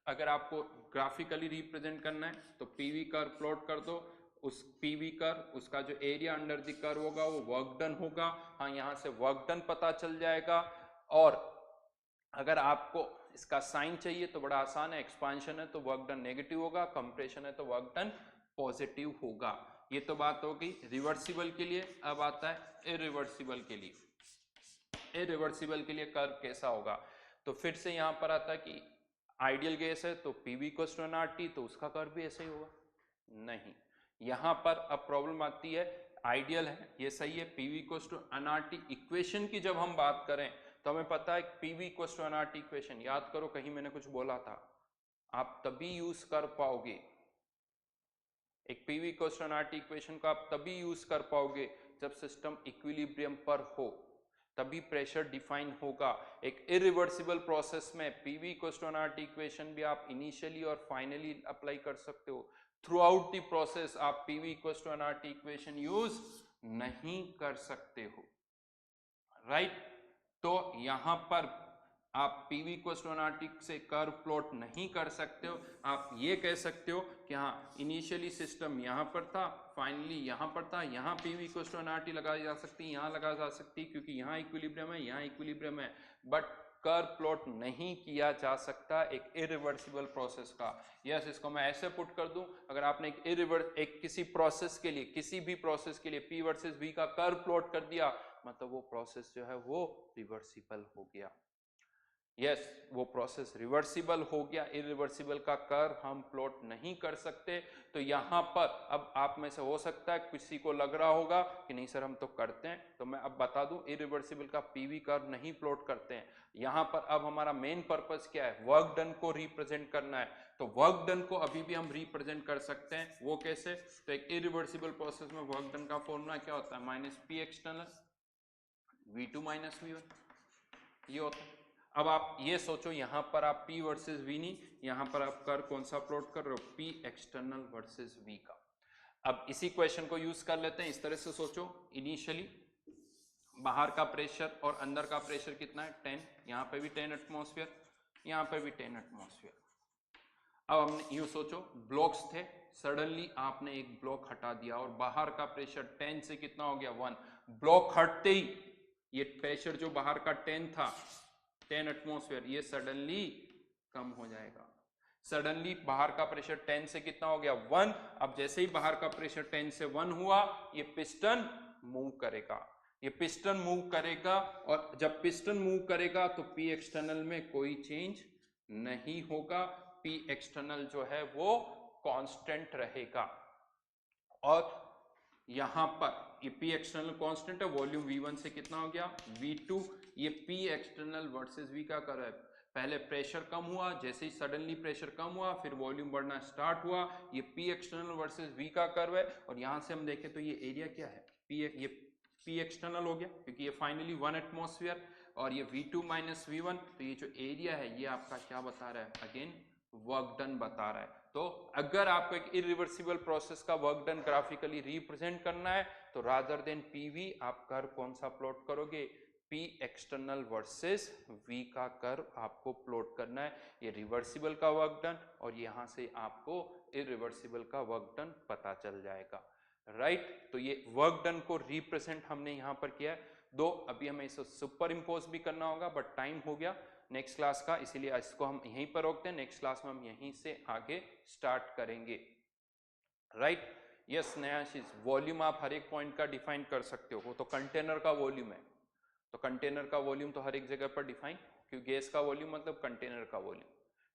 अगर आपको ग्राफिकली रिप्रेजेंट करना है तो पीवी कर्व प्लॉट कर दो, उस पीवी कर्व उसका जो एरिया अंडर द कर्व होगा वो वर्क डन होगा। हाँ, यहाँ से वर्क डन पता चल जाएगा। और अगर आपको इसका साइन चाहिए तो बड़ा आसान है, एक्सपांशन है तो वर्क डन नेगेटिव होगा, कंप्रेशन है तो वर्क डन पॉजिटिव होगा। ये तो बात हो गई रिवर्सिबल के लिए। अब आता है इरिवर्सिबल के लिए। इरिवर्सिबल के लिए कर्व कैसा होगा, तो फिर से यहां पर आता है कि आइडियल गैस है तो पीवी इक्वल्स टू एनआरटी, तो उसका कर्व भी ऐसे ही होगा। नहीं, यहां पर अब प्रॉब्लम आती है, आइडियल है ये सही है, PV equals to nRT equation की जब हम बात करें तो हमें पता है PV equals to nRT equation, याद करो कहीं मैंने कुछ बोला था, आप तभी यूज कर पाओगे एक PV equals to nRT equation को, आप तभी यूज कर पाओगे जब सिस्टम इक्विलिब्रियम पर हो, तभी प्रेशर डिफाइन होगा। एक इरिवर्सिबल प्रोसेस में PV equals to nRT equation भी आप इनिशियली और फाइनली अप्लाई कर सकते हो। थ्रू आउट द प्रोसेस आप PV equals to nRT equation use नहीं कर सकते हो, राइट। तो यहां पर आप पीवी इक्वल्स टू एनआरटी से कर्व प्लॉट नहीं कर सकते हो। आप ये कह सकते हो कि हाँ इनिशियली सिस्टम यहां पर था, फाइनली यहां पर था, यहां पीवी इक्वल्स टू एनआरटी लगाई जा सकती है, यहां लगा जा सकती है क्योंकि यहां इक्विलिब्रियम है, यहां इक्विलिब्रियम है, बट कर्व प्लॉट नहीं किया जा सकता एक इरिवर्सिबल प्रोसेस का। यस, इसको मैं ऐसे पुट कर दूं, अगर आपने एक किसी प्रोसेस के लिए, किसी भी प्रोसेस के लिए पी वर्सेस वी का कर्व प्लॉट कर दिया, मतलब वो प्रोसेस जो है वो रिवर्सिबल हो गया। यस, वो प्रोसेस रिवर्सिबल हो गया। इरिवर्सिबल का कर्व हम प्लॉट नहीं कर सकते। तो यहां पर अब आप में से हो सकता है किसी को लग रहा होगा कि नहीं सर हम तो करते हैं, तो मैं अब बता दूं इरिवर्सिबल का पीवी कर्व नहीं प्लॉट करते हैं। यहां पर अब हमारा मेन पर्पस क्या है, वर्क डन को रिप्रेजेंट करना है। तो वर्क डन को अभी भी हम रिप्रेजेंट कर सकते हैं, वो कैसे, तो एक इरिवर्सिबल प्रोसेस में वर्क डन का फॉर्मूला क्या होता है, minus P external V2 minus V1, ये होता है। अब आप ये सोचो यहां पर आप P वर्सेस V नहीं, यहां पर आप कर कौन सा प्लॉट कर रहे हो, P एक्सटर्नल वर्सेस V का। अब इसी क्वेश्चन को यूज कर लेते हैं, इस तरह से सोचो, इनिशियली बाहर का प्रेशर और अंदर का प्रेशर कितना है 10, यहां पे भी 10 एटमॉस्फेयर, यहां पे भी 10 एटमॉस्फेयर। अब हमने यूं सोचो ब्लॉक्स थे, सडनली आपने एक ब्लॉक हटा दिया और बाहर का प्रेशर 10 से कितना हो गया 1, ब्लॉक हटते ही ये प्रेशर जो बाहर का 10 था 10 एटमॉस्फेयर, ये सडनली कम हो जाएगा। सडनली बाहर का प्रेशर 10 से कितना हो गया 1। अब जैसे ही बाहर का प्रेशर 10 से 1 हुआ, ये पिस्टन मूव करेगा, ये पिस्टन मूव करेगा, और जब पिस्टन मूव करेगा तो पी एक्सटर्नल में कोई चेंज नहीं होगा, पी एक्सटर्नल जो है वो कांस्टेंट रहेगा। और यहां पर ये पी एक्सटर्नल कांस्टेंट है, वॉल्यूम V1 से कितना हो गया V2, ये पी एक्सटर्नल वर्सेस V का कर्व है। पहले प्रेशर कम हुआ, जैसे ही सडनली प्रेशर कम हुआ फिर वॉल्यूम बढ़ना स्टार्ट हुआ, ये पी एक्सटर्नल वर्सेस V का कर्व है। और यहां से हम देखें तो ये एरिया क्या है, ये पी एक्सटर्नल हो गया क्योंकि ये फाइनली 1 एटमॉस्फेयर, और ये V2 माइनस V1, तो ये जो एरिया है ये आपका क्या बता रहा है, अगेन वर्क डन बता रहा है। तो अगर आपको एक इरिवर्सिबल प्रोसेस का वर्क डन ग्राफिकली रिप्रेजेंट करना है तो रादर देन पीवी आप कर्व कौन सा प्लॉट करोगे, पी एक्सटर्नल वर्सेस वी का कर्व आपको प्लॉट करना है। ये रिवर्सिबल का वर्क डन और यहां से आपको इरिवर्सिबल का वर्क डन पता चल जाएगा, राइट। तो ये वर्क डन को रिप्रेजेंट हमने यहां पर किया है। दो अभी हमें इसे सुपर इम्पोज भी करना होगा बट टाइम हो गया नेक्स्ट क्लास का, इसीलिए इसको हम यहीं पर रोकते हैं, नेक्स्ट क्लास में हम यहीं से आगे स्टार्ट करेंगे, राइट। यस, नया चीज वॉल्यूम आप हर एक पॉइंट का डिफाइन कर सकते हो, वो तो कंटेनर का वॉल्यूम है, तो कंटेनर का वॉल्यूम तो हर एक जगह पर डिफाइन, क्योंकि गैस का वॉल्यूम मतलब कंटेनर का वॉल्यूम,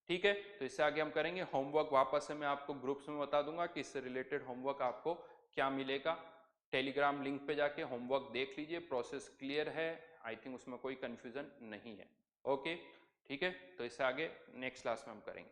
ठीक है। तो इससे आगे हम करेंगे होमवर्क, वापस से मैं आपको ग्रुप्स में बता दूंगा कि इससे रिलेटेड होमवर्क आपको क्या मिलेगा। टेलीग्राम लिंक पे जाके होमवर्क देख लीजिए, प्रोसेस क्लियर है, आई थिंक उसमें कोई कंफ्यूजन नहीं है, ओके ठीक है। तो इससे आगे नेक्स्ट क्लास में हम करेंगे।